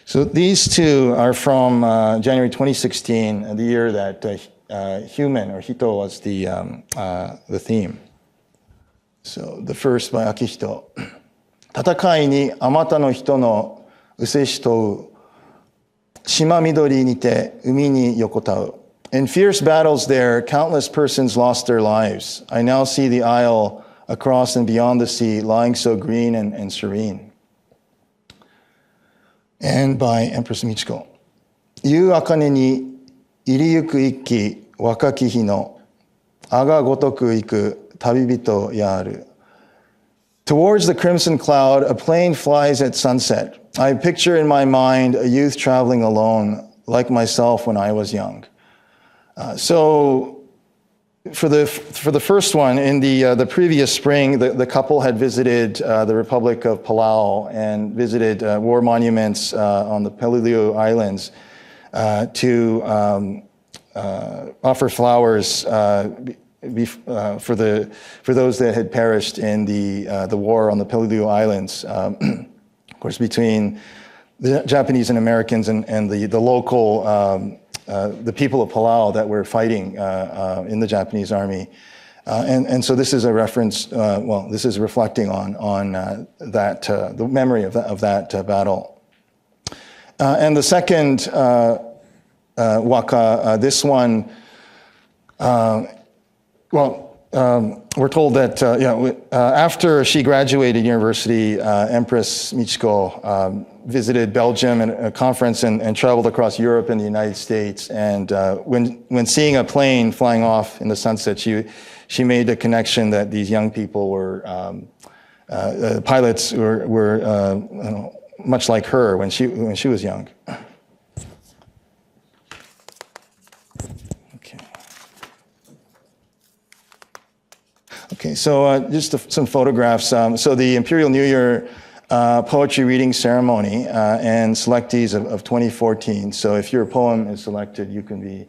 So these 2 are from January 2016, the year that human or hito was the theme. So the first by Akihito. 戦いにあまたの人のうせしとう島緑にて海に横たう In fierce battles there, countless persons lost their lives. I now see the isle across and beyond the sea, lying so green and serene. And by Empress Michiko. 夕茜に入りゆく一騎若き日のあがごとく行く旅人やある Towards the crimson cloud, a plane flies at sunset. I picture in my mind a youth traveling alone, like myself when I was young. So for the first one, in the previous spring, the couple had visited the Republic of Palau and visited war monuments on the Peleliu Islands to offer flowers for those that had perished in the war on the Peleliu Islands. Of course, between the Japanese and Americans and the local the people of Palau that were fighting in the Japanese army. And so this is a reference, this is reflecting on that, the memory of that battle. And the second waka, this one, we're told that after she graduated university, Empress Michiko visited Belgium at a conference and traveled across Europe and the United States. And when seeing a plane flying off in the sunset, she made the connection that these young people were pilots were much like her when she was young. Okay. Okay, so some photographs. So the Imperial New Year poetry reading ceremony and selectees of 2014. So if your poem is selected, you can be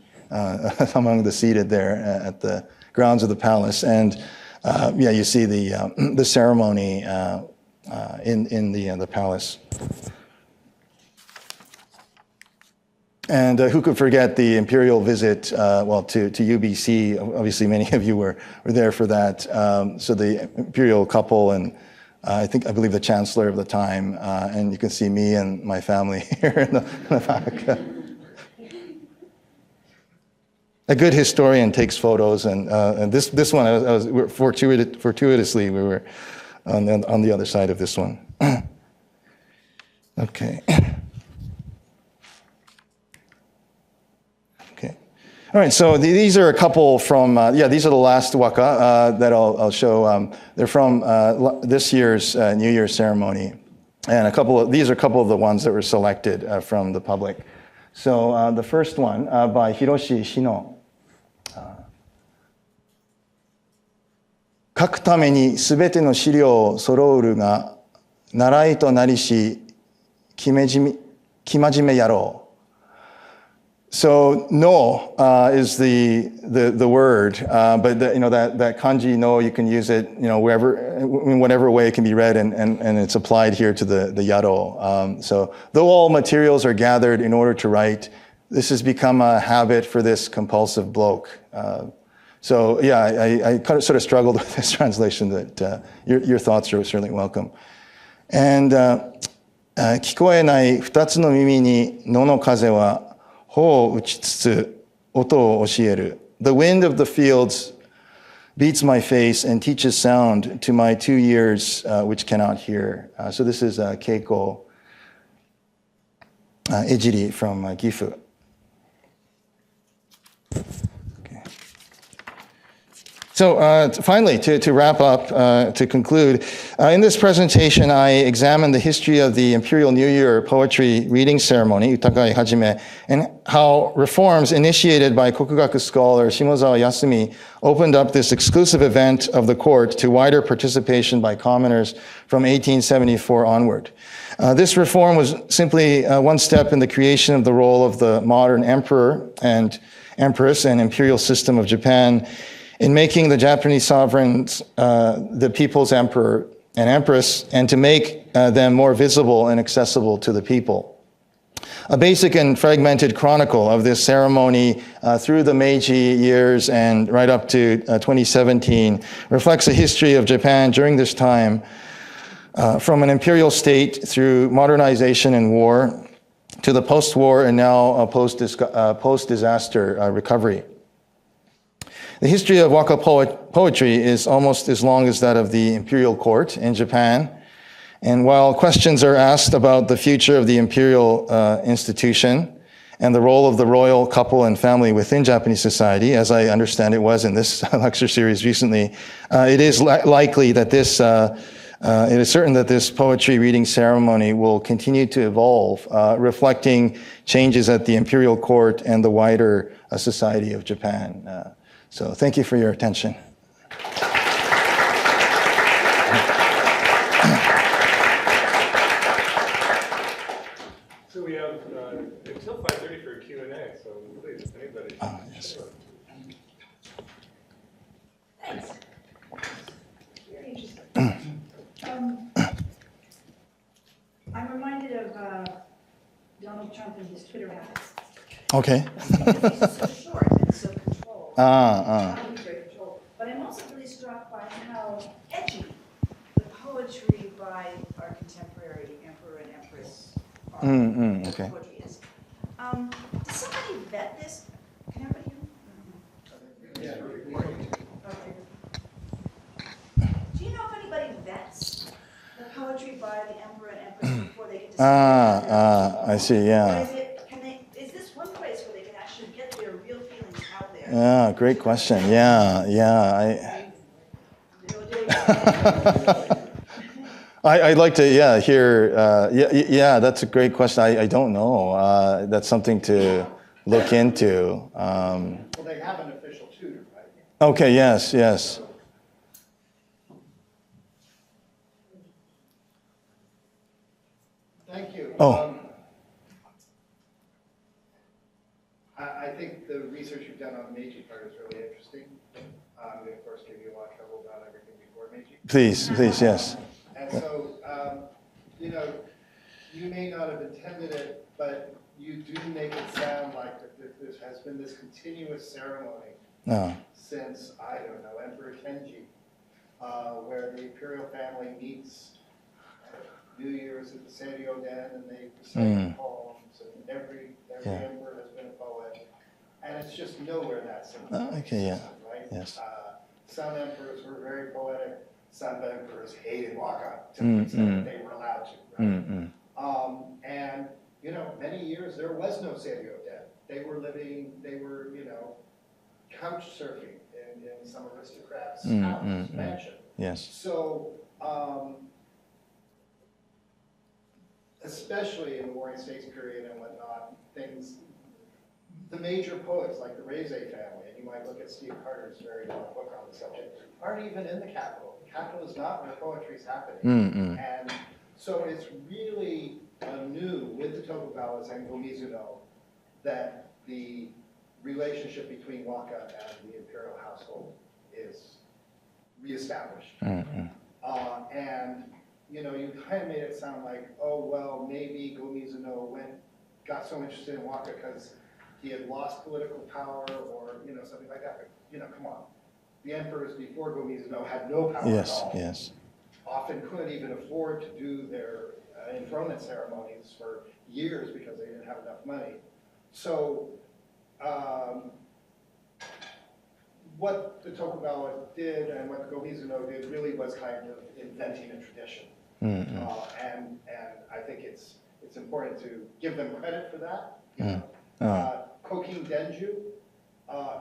among the seated there at the grounds of the palace. And yeah, you see the ceremony in the palace. And who could forget the imperial visit, to UBC? Obviously, many of you were there for that. So the imperial couple and I believe the chancellor of the time, and you can see me and my family here in the back. A good historian takes photos, and this one, fortuitously, we were on the other side of this one. Okay. All right, so these are a couple from, these are the last waka that I'll show. They're from this year's New Year's ceremony. And these are a couple of the ones that were selected from the public. So the first one by Hiroshi Shino. 書くためにすべての資料揃うるが、習いとなりし、生真面目やろう。So no is the word, but that kanji no, you can use it wherever, in whatever way it can be read, and it's applied here to the yaro. So though all materials are gathered in order to write, this has become a habit for this compulsive bloke. So yeah, I kind of sort of struggled with this translation. That your thoughts are certainly welcome. And 聞こえない二つの耳に野の風は The wind of the fields beats my face and teaches sound to my 2 ears, which cannot hear. So this is Keiko Ejiri from Gifu. So finally, to wrap up, to conclude, in this presentation, I examined the history of the Imperial New Year poetry reading ceremony, Utakai Hajime, and how reforms initiated by Kokugaku scholar Shimozawa Yasumi opened up this exclusive event of the court to wider participation by commoners from 1874 onward. This reform was simply one step in the creation of the role of the modern emperor and empress and imperial system of Japan in making the Japanese sovereigns the people's emperor and empress, and to make them more visible and accessible to the people. A basic and fragmented chronicle of this ceremony through the Meiji years and right up to 2017 reflects a history of Japan during this time, from an imperial state through modernization and war to the post-war and now post-disaster recovery. The history of waka poetry is almost as long as that of the imperial court in Japan. And while questions are asked about the future of the imperial institution and the role of the royal couple and family within Japanese society, as I understand it was in this lecture series recently, it is likely that it is certain that this poetry reading ceremony will continue to evolve, reflecting changes at the imperial court and the wider society of Japan. So thank you for your attention. So we have until 5:30 for a Q&A, so please, anybody. Yes. Thanks. Very interesting. I'm reminded of Donald Trump and his Twitter habits. Okay. He's so short and so controlled. He's very controlled. But I'm also really struck by how edgy the poetry by our contemporary emperor and empress Okay. poetry is. Does somebody vet this? Can everybody hear me? Okay. Do you know if anybody vets the poetry by the emperor and empress before they get to I see, Or yeah. is this one place where they can actually get their real feelings out there? Yeah, great question. Yeah. I'd like to, hear, that's a great question. I don't know. That's something to look into. Well, they have an official tutor, right? Okay, yes. Oh. I think the research you've done on the Meiji part is really interesting. I'm going to, of course, give you a lot of trouble about everything before Meiji. Please, yes. And so, you may not have intended it, but you do make it sound like that there has been this continuous ceremony No. since, I don't know, Emperor Kenji, where the imperial family meets New Year's at the Seiryo-den and they recite poems, and every emperor has been a poet, and it's just nowhere that simple. Okay, yeah. Right? Yes. Some emperors were very poetic, some emperors hated waka to the extent that they were allowed to. Right? And many years there was no Seiryo-den. They were couch surfing in some aristocrat's house, mansion. Yes. So, especially in the Warring States period and whatnot, the major poets like the Reizei family, and you might look at Steve Carter's very long book on the subject, aren't even in the capital. The capital is not where poetry is happening. And so it's really anew with the Tokugawas and Go-Mizuno that the relationship between waka and the imperial household is reestablished. And you kind of made it sound like, oh well, maybe Go-Mizuno got so interested in waka because he had lost political power or something like that. But come on, the emperors before Go-Mizuno had no power at all. Yes. Often couldn't even afford to do their enthronement ceremonies for years because they didn't have enough money. So what the Tokugawa did and what the Go-Mizuno did really was kind of inventing a tradition. And I think it's important to give them credit for that. Kokin Denju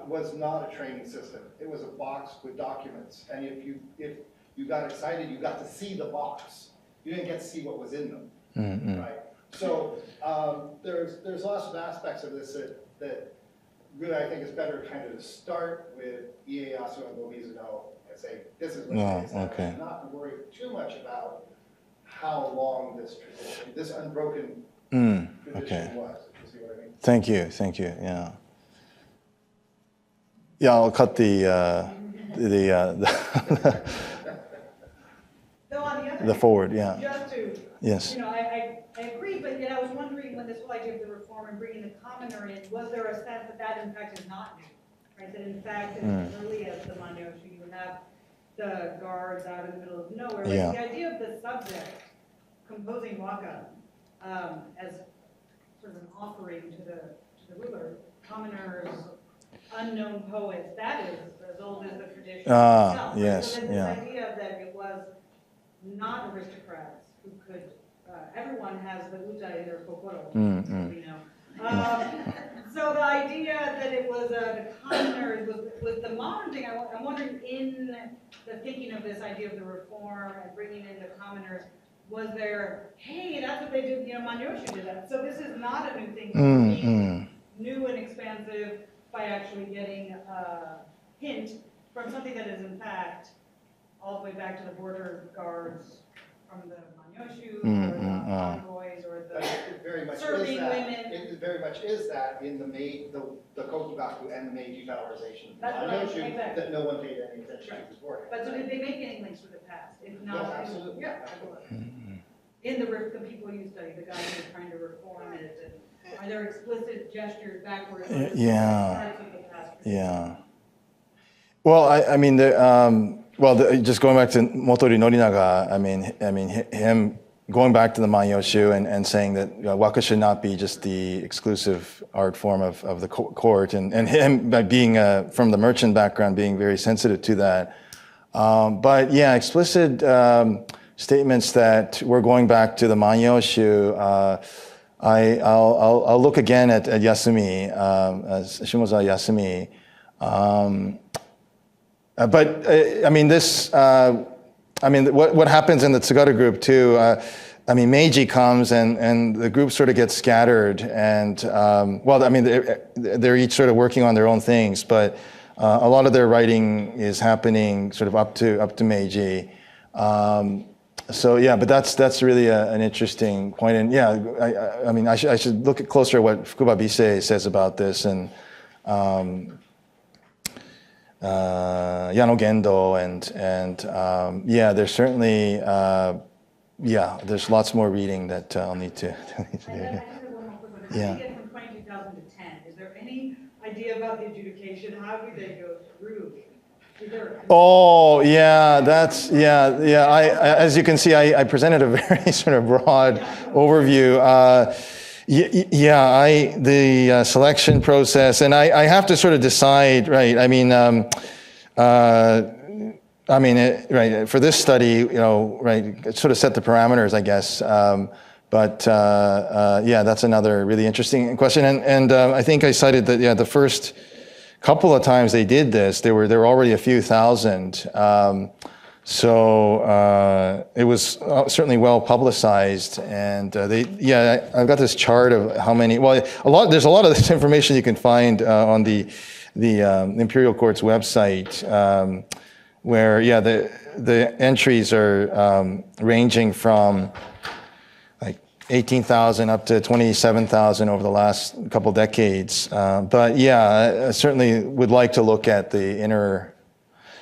was not a training system. It was a box with documents, and if you got excited, you got to see the box. You didn't get to see what was in them, right? So there's lots of aspects of this that really I think it's better kind of to start with Ieyasu and Go-Mizuno and say this is what it is, and not worry too much about how long this tradition, this unbroken tradition was. If you see what I mean? Thank you. Yeah. Yeah, I'll cut Though on the other the forward. Yeah. just to, Yes. I agree, but yet I was wondering when this whole idea of the reform and bringing the commoner in, was there a sense that in fact is not new? Right, that in fact, as early as the Manyoshu, you have the guards out in the middle of nowhere. Like the idea of the subject composing waka as sort of an offering to the ruler, commoners, unknown poets, that is as old as the tradition itself. Yes, So this idea that it was not aristocrats who could, everyone has the uta in their kokoro, we know. So the idea that it was the commoners was the modern thing. I'm wondering, in the thinking of this idea of the reform and bringing in the commoners, was there, hey, that's what they did, Manyoshu did that. So this is not a new thing. New and expansive by actually getting a hint from something that is in fact all the way back to the border guards from the Manyoshu or the envoys or the serving women. It very much is that in the Kokugaku and the Meiji valorization of the Manyoshu, Exactly. that no one paid any attention to beforehand. But so did they make any links with the past? If not, No, absolutely. Yeah, absolutely. In the people you study, the guys who are trying to reform it, and are there explicit gestures backwards? Yeah. Well, I mean, just going back to Motori Norinaga, I mean, him going back to the Manyoshu and saying that waka should not be just the exclusive art form of the court, and him by being from the merchant background, being very sensitive to that. But yeah, explicit statements that we're going back to the Manyoshu. I'll look again at Yasumi, Shimoza Yasumi. But I mean, what happens in the Tsugaru group too, I mean, Meiji comes and the group sort of gets scattered, and they're each sort of working on their own things, but a lot of their writing is happening sort of up to Meiji. So yeah, but that's really an interesting point, and yeah, I mean, I should look at closer at what Fukuba Bisei says about this, and Yano Gendo, and yeah, there's certainly yeah, there's lots more reading that I'll need to. I just have one more quick one. How Yeah. did you get from 22,000 to 10? Is there any idea about the adjudication? How did they go through? Is there a- Oh yeah, that's yeah. I as you can see, I presented a very sort of broad overview. Yeah, the selection process, and I have to sort of decide, right? I mean, right, for this study, you know, right, it sort of set the parameters, I guess. But yeah, that's another really interesting question, and I think I cited that yeah, the first couple of times they did this, there were already a few thousand. So it was certainly well publicized, and I've got this chart of how many. Well, there's a lot of this information you can find on the Imperial Court's website, where the entries are ranging from like 18,000 up to 27,000 over the last couple decades. But yeah, I certainly would like to look at the inner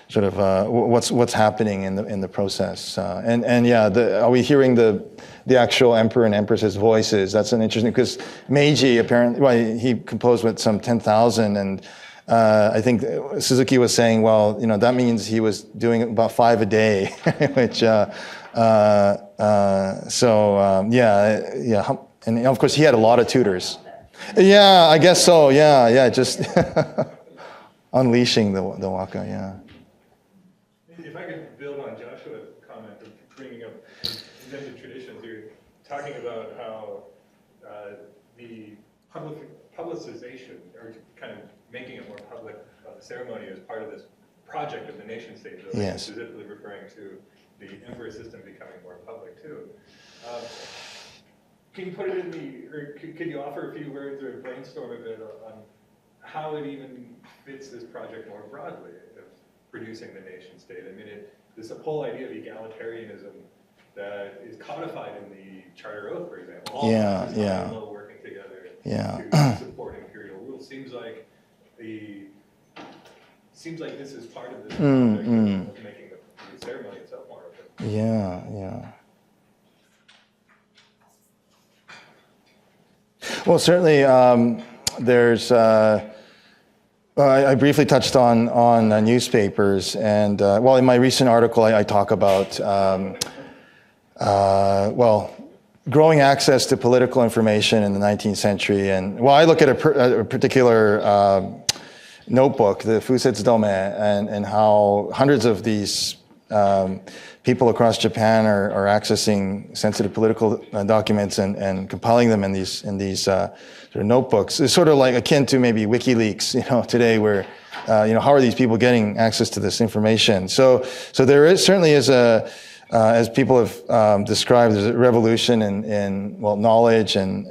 sort of what's happening in the process, and yeah, are we hearing the actual emperor and empress's voices? That's an interesting, because Meiji apparently, well, he composed with some 10,000, and I think Suzuki was saying, well, you know, that means he was doing about 5 a day, which yeah, and of course he had a lot of tutors. Yeah, I guess so. Yeah, just unleashing the waka. Yeah. If I could build on Joshua's comment of bringing up invented traditions, you're talking about how the publicization, or kind of making it more public of the ceremony as part of this project of the nation state, though, Yes. specifically referring to the emperor system becoming more public too. Can you put it in or could you offer a few words or brainstorm a bit on how it even fits this project more broadly of producing the nation state? I mean, this whole idea of egalitarianism that is codified in the Charter Oath, for example. All countries working together to support imperial rule seems like this is part of this project of making the ceremony itself more open. Yeah. Well, certainly there's. I briefly touched on newspapers, and well, in my recent article, I talk about growing access to political information in the 19th century, and well, I look at a particular notebook, the Fusetsu-dome, and how hundreds of these people across Japan are accessing sensitive political documents and compiling them in these sort of notebooks. It's sort of like akin to maybe WikiLeaks, you know, today, where how are these people getting access to this information? So there certainly is as people have described, there's a revolution in knowledge and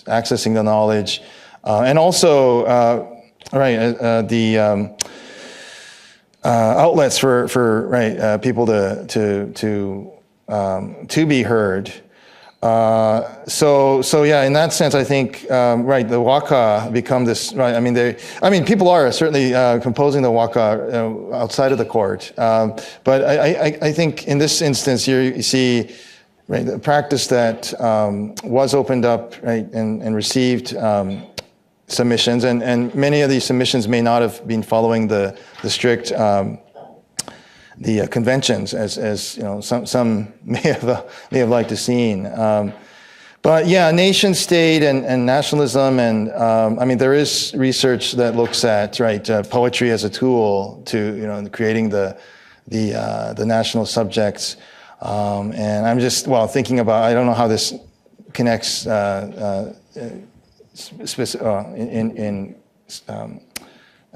accessing the knowledge, and also the outlets for people to be heard. So yeah, in that sense, I think the waka become this. Right, I mean, people are certainly composing the waka outside of the court, but I think in this instance here you see the practice that was opened up, and received submissions, and many of these submissions may not have been following the strict the conventions as you know some may have liked to seen, but yeah, nation state and nationalism, and there is research that looks at poetry as a tool to creating the national subjects, and I'm just thinking about, I don't know how this connects in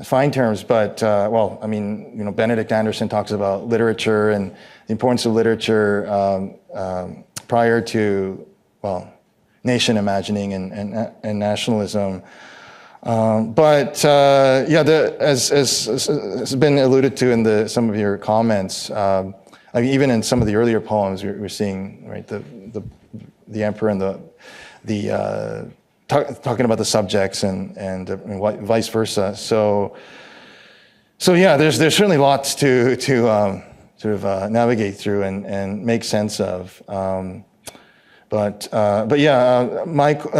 fine terms, but Benedict Anderson talks about literature and the importance of literature prior to nation imagining and nationalism. But as has been alluded to in some of your comments, I mean, even in some of the earlier poems, we're seeing, right, the emperor and talking about the subjects and vice versa. So yeah, there's certainly lots to sort of navigate through and make sense of. But yeah, Michael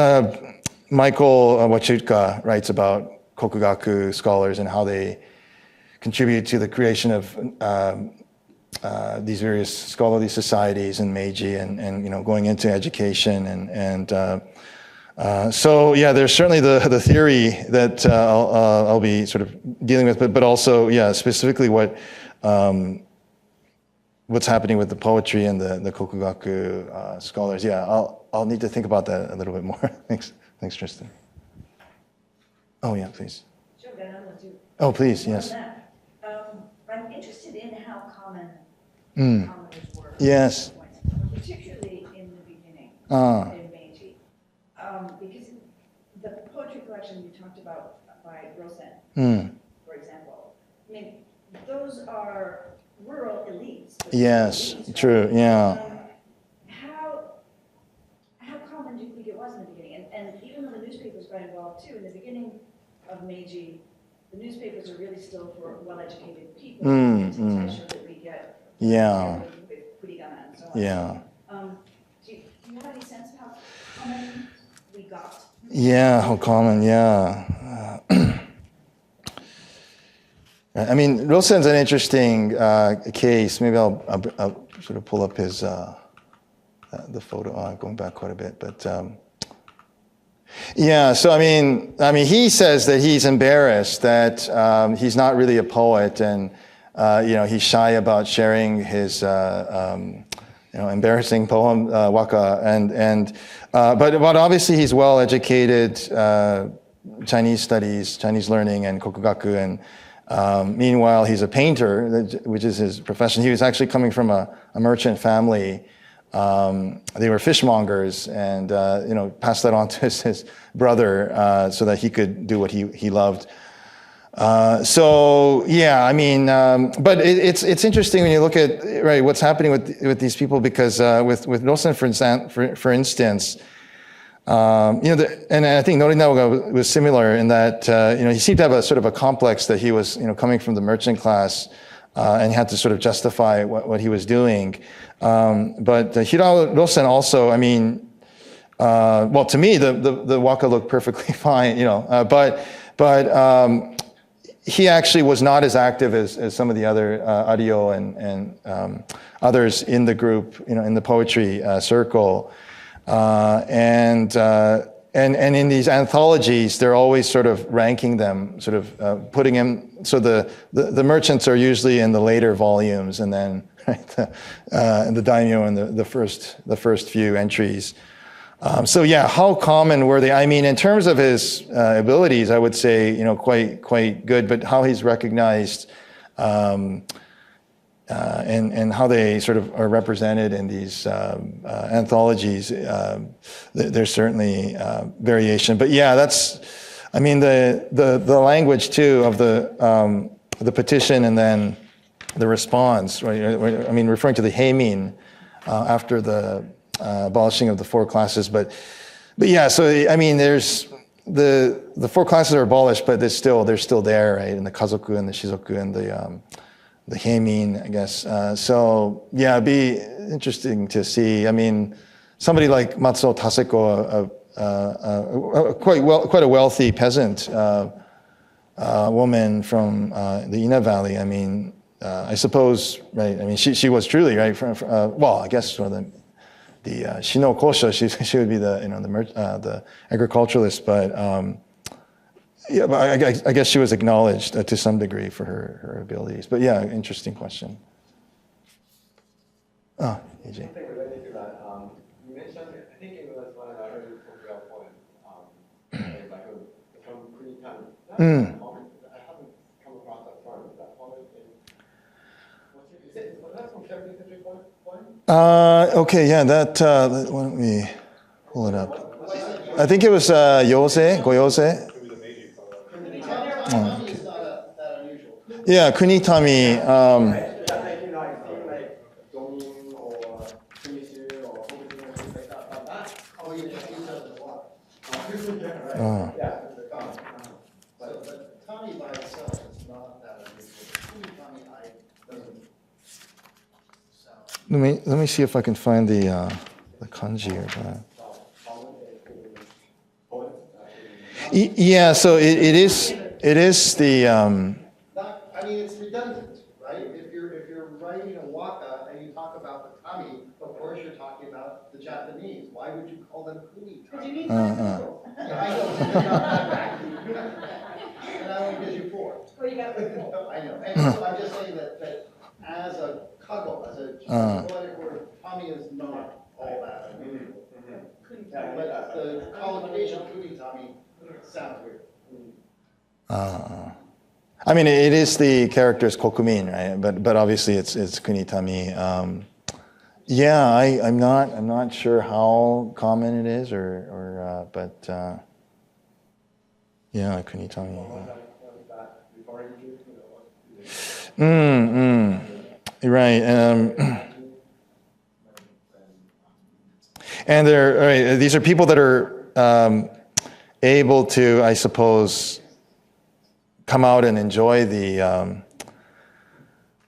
Wachutka writes about Kokugaku scholars and how they contribute to the creation of these various scholarly societies in Meiji and going into education and so yeah, there's certainly the theory that I'll be sort of dealing with, but also specifically what's happening with the poetry and the Kokugaku scholars. Yeah, I'll need to think about that a little bit more. Thanks, Tristan. Oh yeah, please. Sure, got another one too. Oh please, yes. I'm interested in how common commoners were. Yes. Particularly in the beginning, in Meiji. Because the poetry collection you talked about by Rosen, for example, I mean, those are rural elites. Yes, true, yeah. How common do you think it was in the beginning? And even though the newspapers got involved too, in the beginning of Meiji, the newspapers are really still for well-educated people. To make sure that we get with kurigana and so on. Yeah. Do you have any sense of how common we got? Yeah, how common, yeah. I mean, Rosen's an interesting case. Maybe I'll sort of pull up his the photo, going back quite a bit, but yeah. So I mean, he says that he's embarrassed that he's not really a poet, and he's shy about sharing his embarrassing poem waka, but obviously he's well educated, Chinese studies, Chinese learning, and kokugaku, and meanwhile he's a painter, which is his profession. He was actually coming from a merchant family. They were fishmongers, and passed that on to his brother so that he could do what he loved. So yeah, I mean, but it's interesting when you look at what's happening with these people, because with Rosen, for instance, and I think Norinaga was similar in that he seemed to have a sort of a complex that he was coming from the merchant class and had to sort of justify what he was doing. But Hirao Rosen also, I mean, well, to me the waka looked perfectly fine, but he actually was not as active as some of the other Ario and others in the group, in the poetry circle. And in these anthologies, they're always sort of ranking them, sort of putting him. So the merchants are usually in the later volumes, and then the daimyo in the first few entries. So yeah, how common were they? I mean, in terms of his abilities, I would say quite good. But how he's recognized, and how they sort of are represented in these anthologies, there's certainly variation. But yeah, I mean, the language too of the petition and then the response. Right? I mean, referring to the heimin after the abolishing of the 4 classes, but yeah. So I mean, there's the 4 classes are abolished, but they're still there, right? And the kazoku and the shizoku and the heimin, I guess. So yeah, it'd be interesting to see. I mean, somebody like Matsuo Taseko, quite a wealthy peasant woman from the Ina Valley. I mean, I suppose, right? I mean, she was truly right. Well, I guess for the Shino Kosho, she would be the agriculturalist, but yeah, but I guess she was acknowledged to some degree for her abilities. But yeah, interesting question. AJ. Something related to that, you mentioned, I think it was one of the early Kokugawa poems, like from Kunitani. I haven't come across that poem. Is that poem was that from 17th century poem? Okay, yeah, that, why don't we pull it up? I think it was Yose, Goyose. Oh, okay. Yeah, Kunitami. donin or finisher or focusing or things like that. But that, Oh, you just use that as a lot. yeah, right. Oh. Yeah, it's a common. But Tommy by itself is not that unusual. Tommy, doesn't sound. Let me see if I can find the kanji or that. Yeah, so it is the Not, I mean, it's redundant, right? If you're writing a waka and you talk about the Tommy, of course you're talking about the Japanese. Why would you call them kuni Because you Tommy? need five people. Yeah, I know, but they're not that. And that only gives you 4. Or you got four. I know, and so I'm just saying that as a kago, as a poetic word, Tommy is not all that unusual. But the collocation kuni Tommy sounds weird. I mean, it is the character's kokumin, right? But obviously it's kunitami. Yeah, I'm not sure how common it is, but yeah, kunitami. Right. And right, these are people that are able to, I suppose, come out and enjoy the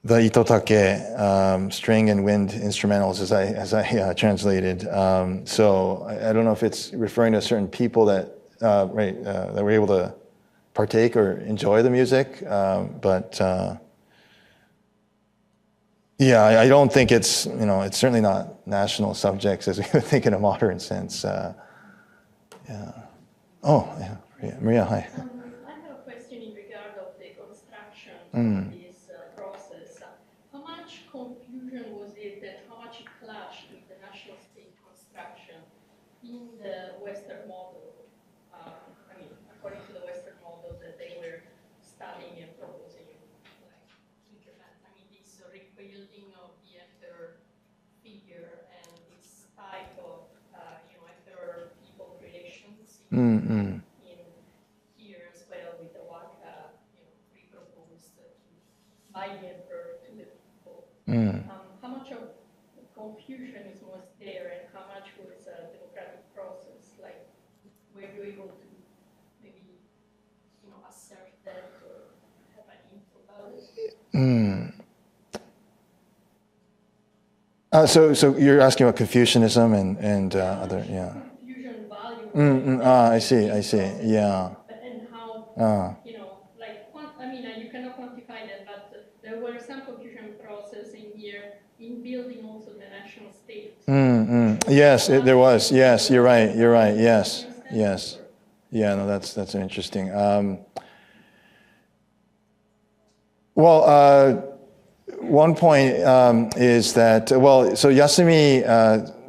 itotake string and wind instrumentals, as I translated. So I don't know if it's referring to certain people that that were able to partake or enjoy the music, but yeah, I don't think it's it's certainly not national subjects as we would think in a modern sense. Yeah. Oh, yeah. Maria, hi. I have a question in regard of the construction of this process. How much confusion was it and how much it clashed with the national state construction in the Western model? I mean, according to the Western model that they were studying and proposing, like in Japan. I mean, this rebuilding of the emperor figure and this type of, emperor-people relations. In here as well with the waka, re-proposed by the emperor to the people. How much of confusion was there, and how much was a democratic process? Like, were you able to maybe, assert that or have an info about it? So you're asking about Confucianism and other, yeah. Confusion value. I see, yeah. And how, you cannot quantify that, but there were some confusion process in here in building also the national state. Yes, there was. Yes, you're right. Yes. Yeah, no, that's an interesting. One point is that, so Yasumi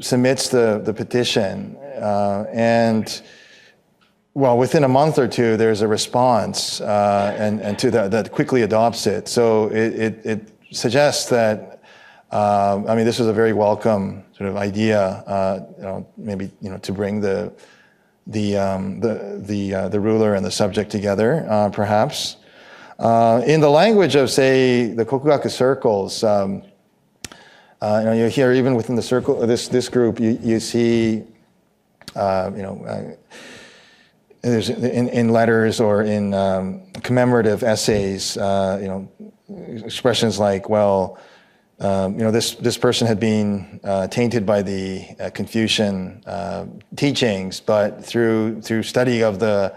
submits the petition, and within a month or two, there's a response, and to that quickly adopts it. So it suggests that, this was a very welcome sort of idea, maybe to bring the ruler and the subject together, perhaps. In the language of, say, the Kokugaku circles, you hear even within the circle, this group, you see, there's in letters or in commemorative essays, expressions like, this person had been tainted by the Confucian teachings, but through study of the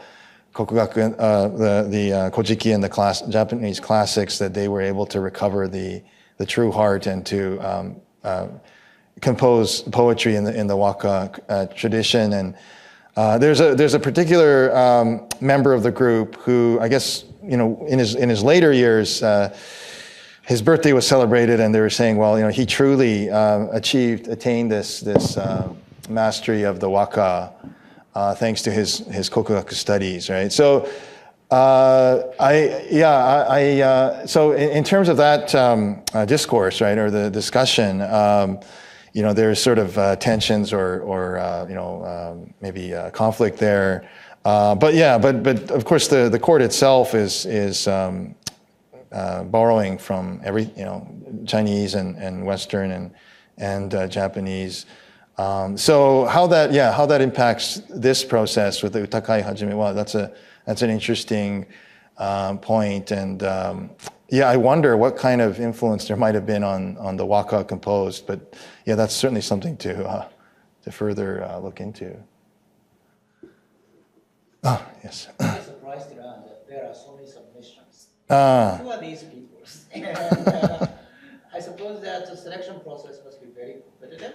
Kokugaku, the Kojiki and the Japanese classics, that they were able to recover the true heart and to compose poetry in the waka tradition. And there's a particular member of the group who, I guess, in his later years, his birthday was celebrated, and they were saying, he truly attained this mastery of the waka. Thanks to his Kokugaku studies, right? So, so in terms of that discourse, right, or the discussion, there's sort of tensions or maybe conflict there, but of course the court itself is borrowing from Chinese and Western and Japanese. So how that impacts this process with the Utakai Hajime, well, that's an interesting point. And I wonder what kind of influence there might have been on the waka composed. But yeah, that's certainly something to further look into. Oh, yes. I'm surprised to learn that there are so many submissions. Who are these people? And I suppose that the selection process must be very competitive.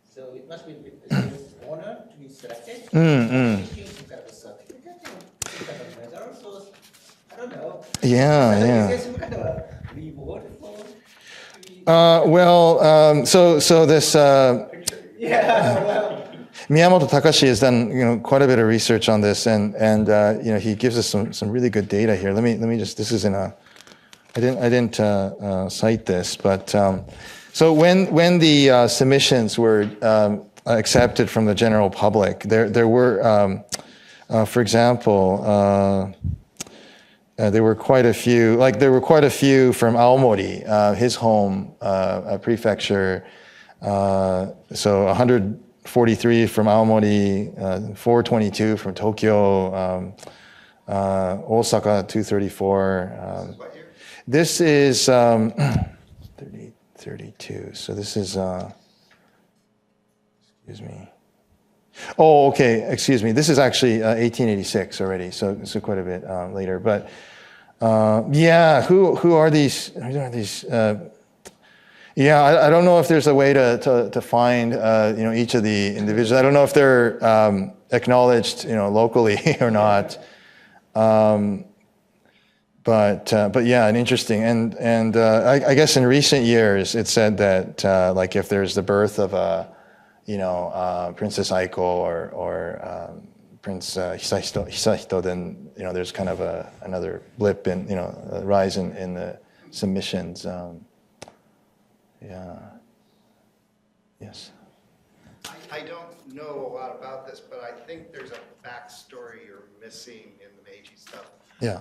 So it must be an honor to be selected. Some kind of a certificate, some kind of medal. So I don't know. Yeah. Is there some kind of a reward for? So this. Well. Miyamoto Takashi has done quite a bit of research on this, and he gives us some really good data here. Let me just, this is I didn't cite this, but so when the submissions were accepted from the general public, there were for example there were quite a few from Aomori, his home prefecture, so 143 from Aomori, 422 from Tokyo, Osaka 234. This is 32. So this is excuse me. Oh, okay. Excuse me. This is actually 1886 already. So quite a bit later. But who are these? Who are these? I don't know if there's a way to find each of the individuals. I don't know if they're acknowledged locally or not. But an interesting and I guess in recent years it said that like if there's the birth of a Princess Aiko or Prince Hisahito, then there's kind of another blip in a rise in the submissions. Yes. I don't know a lot about this, but I think there's a backstory you're missing in the Meiji stuff. Yeah.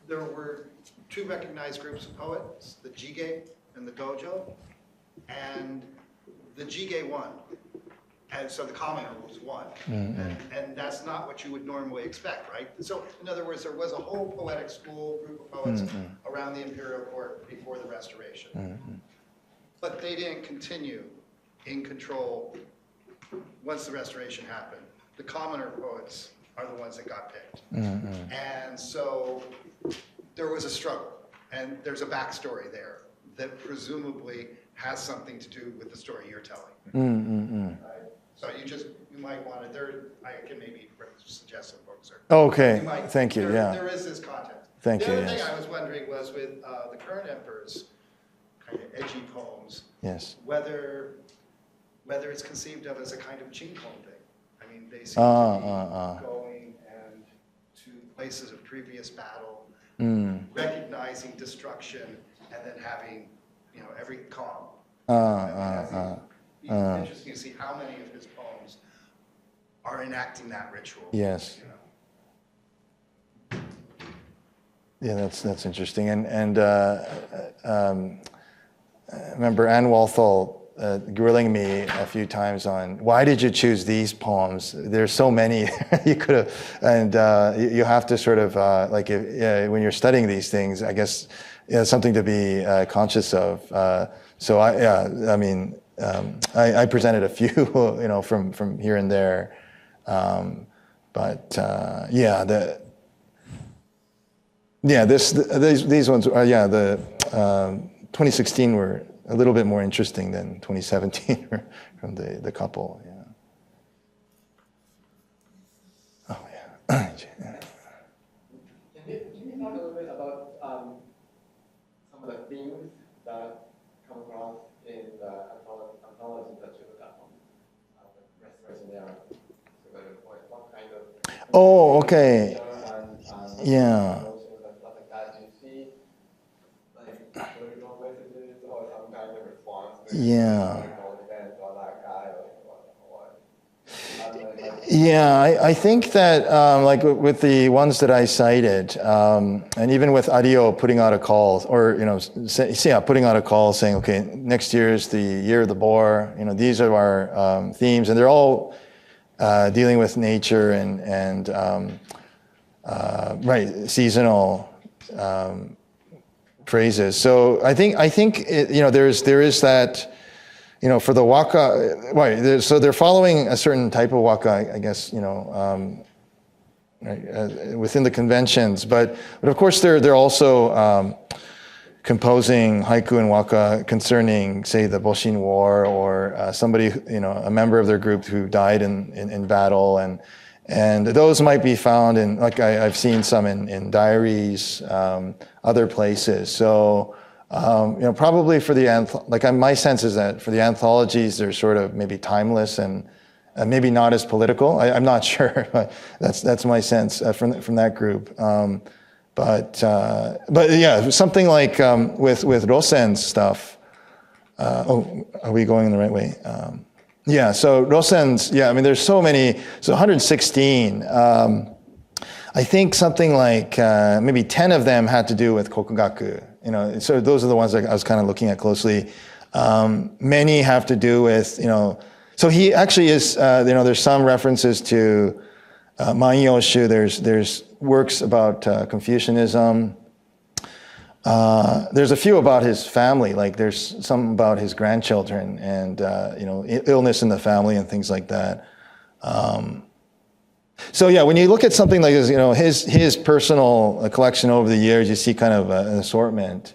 There were two recognized groups of poets, the Jige and the Gojo, and the Jige won. And so the commoner was one. And that's not what you would normally expect, right? So in other words, there was a whole poetic school, group of poets around the imperial court before the Restoration. But they didn't continue in control once the Restoration happened. The commoner poets are the ones that got picked. And so there was a struggle, and there's a backstory there that presumably has something to do with the story you're telling. Right? So you might want to, I can maybe suggest some books. Okay, thank you, There is this context. Thank you, The other yes. thing I was wondering was with the current emperor's kind of edgy poems, Yes. whether it's conceived of as a kind of Chinkon thing. I mean, they seem to be going and to places of previous battle, recognizing destruction, and then having, every calm. It's interesting to see how many of his poems are enacting that ritual. Yes. Yeah, that's interesting. And I remember Anne Walthall grilling me a few times on why did you choose these poems? There's so many you could have, and you have to sort of when you're studying these things, I guess something to be conscious of. So I presented a few, from here and there, these ones, the 2016 were a little bit more interesting than 2017 from the couple. Oh yeah. Can you talk a little bit about some of the themes that come across in the anthologies that you look at from the Restoration era? So what kind of Oh, okay. and Yeah. emotions and stuff like that? Do you see political messages or some kind of response to Yeah. political events or that guy or what? Yeah, I think that like with the ones that I cited, and even with Adio putting out a call, or putting out a call saying, okay, next year is the year of the boar. These are our themes, and they're all dealing with nature and right, seasonal phrases. So I think there is that. For the waka, right? So they're following a certain type of waka, I guess. Within the conventions, but of course they're also composing haiku and waka concerning, say, the Boshin War, or somebody, a member of their group who died in battle, and those might be found in, like I've seen some in diaries, other places. So. Probably for my sense is that for the anthologies, they're sort of maybe timeless and maybe not as political. I'm not sure, but that's my sense from that group. But yeah, something like with Rosen's stuff. Are we going in the right way? Yeah. So Rosen's. Yeah. I mean, there's so many. So 116. I think something like maybe 10 of them had to do with kokugaku. So those are the ones that I was kind of looking at closely. Many have to do with, so he actually is, there's some references to Manyoshu. There's works about Confucianism. There's a few about his family, like there's some about his grandchildren and, illness in the family and things like that. So yeah, when you look at something like this, his personal collection over the years, you see kind of an assortment.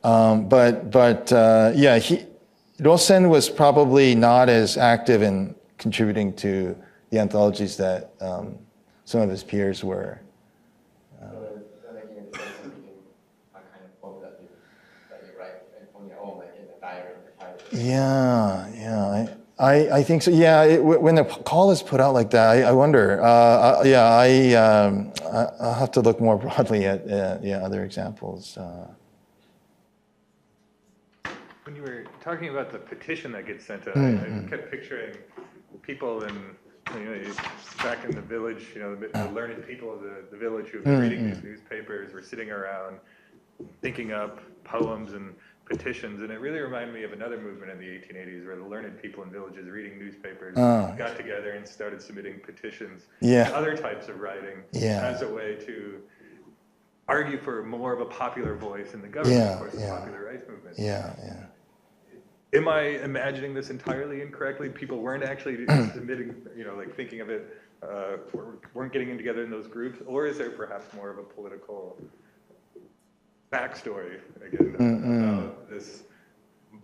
But Rosen was probably not as active in contributing to the anthologies that some of his peers were. So they're making a difference between a kind of book that you write on your own, like in a diary. Yeah. I think so. Yeah, when the call is put out like that, I wonder. I'll have to look more broadly at other examples. When you were talking about the petition that gets sent out, I kept picturing people back in the village, the learned people of the village who've been reading these newspapers were sitting around thinking up poems and petitions, and it really reminded me of another movement in the 1880s where the learned people in villages reading newspapers got together and started submitting petitions and other types of writing as a way to argue for more of a popular voice in the government, of course, the popular rights movement. Am I imagining this entirely incorrectly? People weren't actually submitting, thinking of it, weren't getting together in those groups, or is there perhaps more of a political backstory again about this?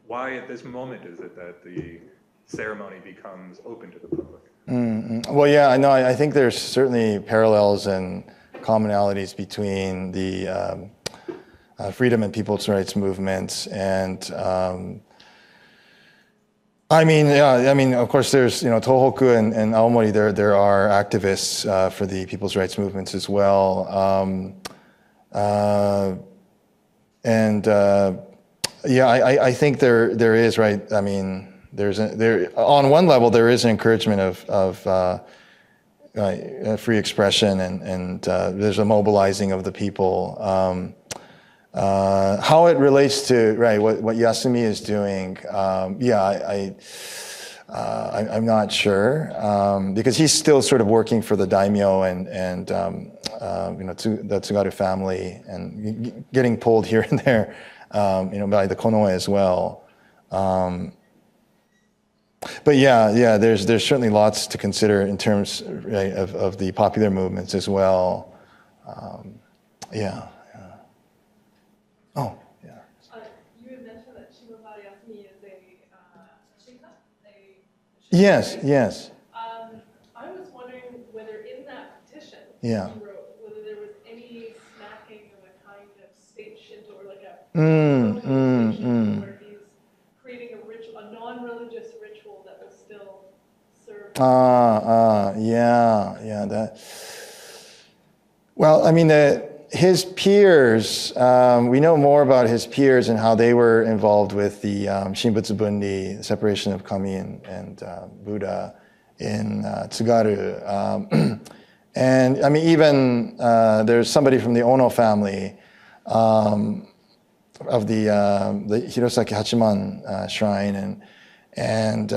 Why at this moment is it that the ceremony becomes open to the public? Well, yeah, I know. I think there's certainly parallels and commonalities between the freedom and people's rights movements and. Of course, there's Tohoku and Aomori. There are activists for the people's rights movements as well. I think there is, right. I mean, on one level there is an encouragement of free expression and there's a mobilizing of the people. How it relates to what Yasumi is doing, I'm not sure because he's still sort of working for the daimyo and the Tsugaru family and getting pulled here and there, by the Konoe as well. But there's certainly lots to consider in terms of the popular movements as well. Oh, yeah. You had mentioned that Shimabara Yasumi is a Shinka? Yes. I was wondering whether in that petition Yeah. you wrote, whether there was any smacking of a kind of state Shinto or like a where he's creating a non-religious ritual that will still serve. That. Well, I mean, his peers, we know more about his peers and how they were involved with the Shinbutsu Bunri, the separation of Kami and Buddha. Tsugaru. And I mean, even there's somebody from the Ono family of the Hirosaki Hachiman shrine, and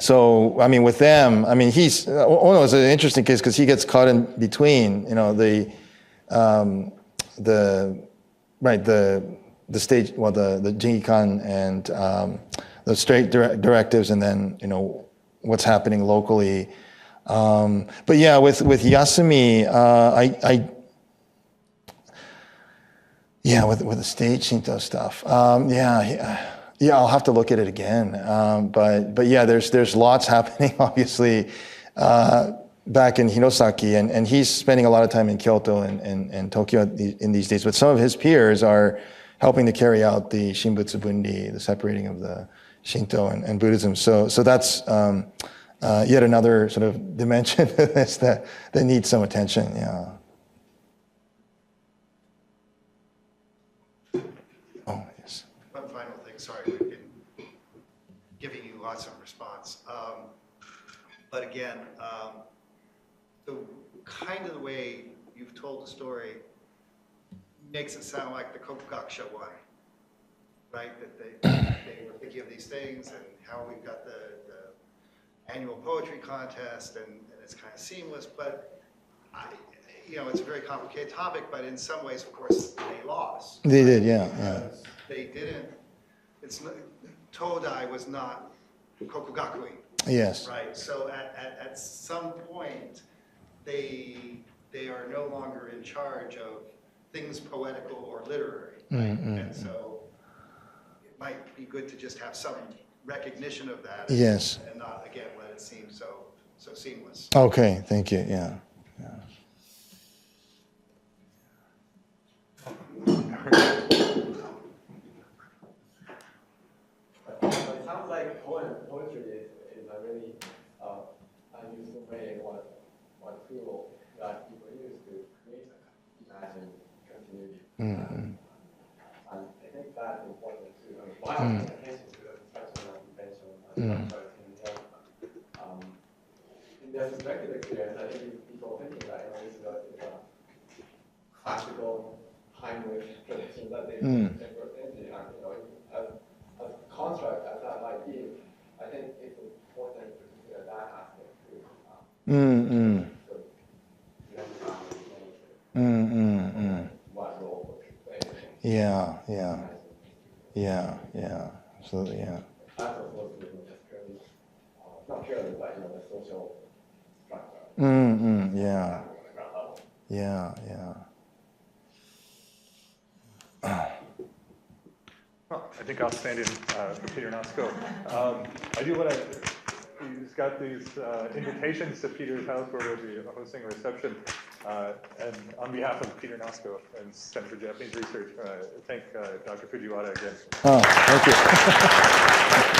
so I mean, with them, I mean, Ono is an interesting case because he gets caught in between, the stage, well, the Jingikan and the state directives, and then what's happening locally. But yeah, with Yasumi, with the stage Shinto stuff, yeah, I'll have to look at it again. But yeah, there's lots happening, obviously, back in Hirosaki, and he's spending a lot of time in Kyoto and Tokyo in these days. But some of his peers are helping to carry out the Shinbutsu Bundi, the separating of the Shinto and Buddhism. So that's yet another sort of dimension to this that needs some attention. Yeah. Oh yes. One final thing. Sorry, we've been giving you lots of response, but again, the kind of the way you've told the story makes it sound like the Kokugakusha one, right? That they were thinking of these things, and how we've got the annual poetry contest, and it's kind of seamless, but it's a very complicated topic, but in some ways, of course, they lost. They did, yeah. They didn't, Todai was not Kokugakui. Yes. Right, so at some point, they are no longer in charge of things poetical or literary. Right? And so it might be good to just have some recognition of that. Yes. And not, again, let it seem so seamless. Okay, thank you, yeah. It sounds like poetry is a really unuseful way, one tool that people use to create imagine continuity. And I think that's important too. Why I'm paying attention to the discussion of invention and in their subjective experience, I think people thinking that this is a classical Heimlich tradition that they were thinking, as construct as that might be, I think it's important to consider that aspect too. What role it should play. Yeah, absolutely, yeah. That's also just purely, not purely, but the social structure. Yeah. Well, I think I'll stand in for Peter Nosko. I do want to, he's got these invitations to Peter's house where we'll be hosting a reception. And on behalf of Peter Nosko and Center for Japanese Research, thank Dr. Fujiwara again. Oh, thank you.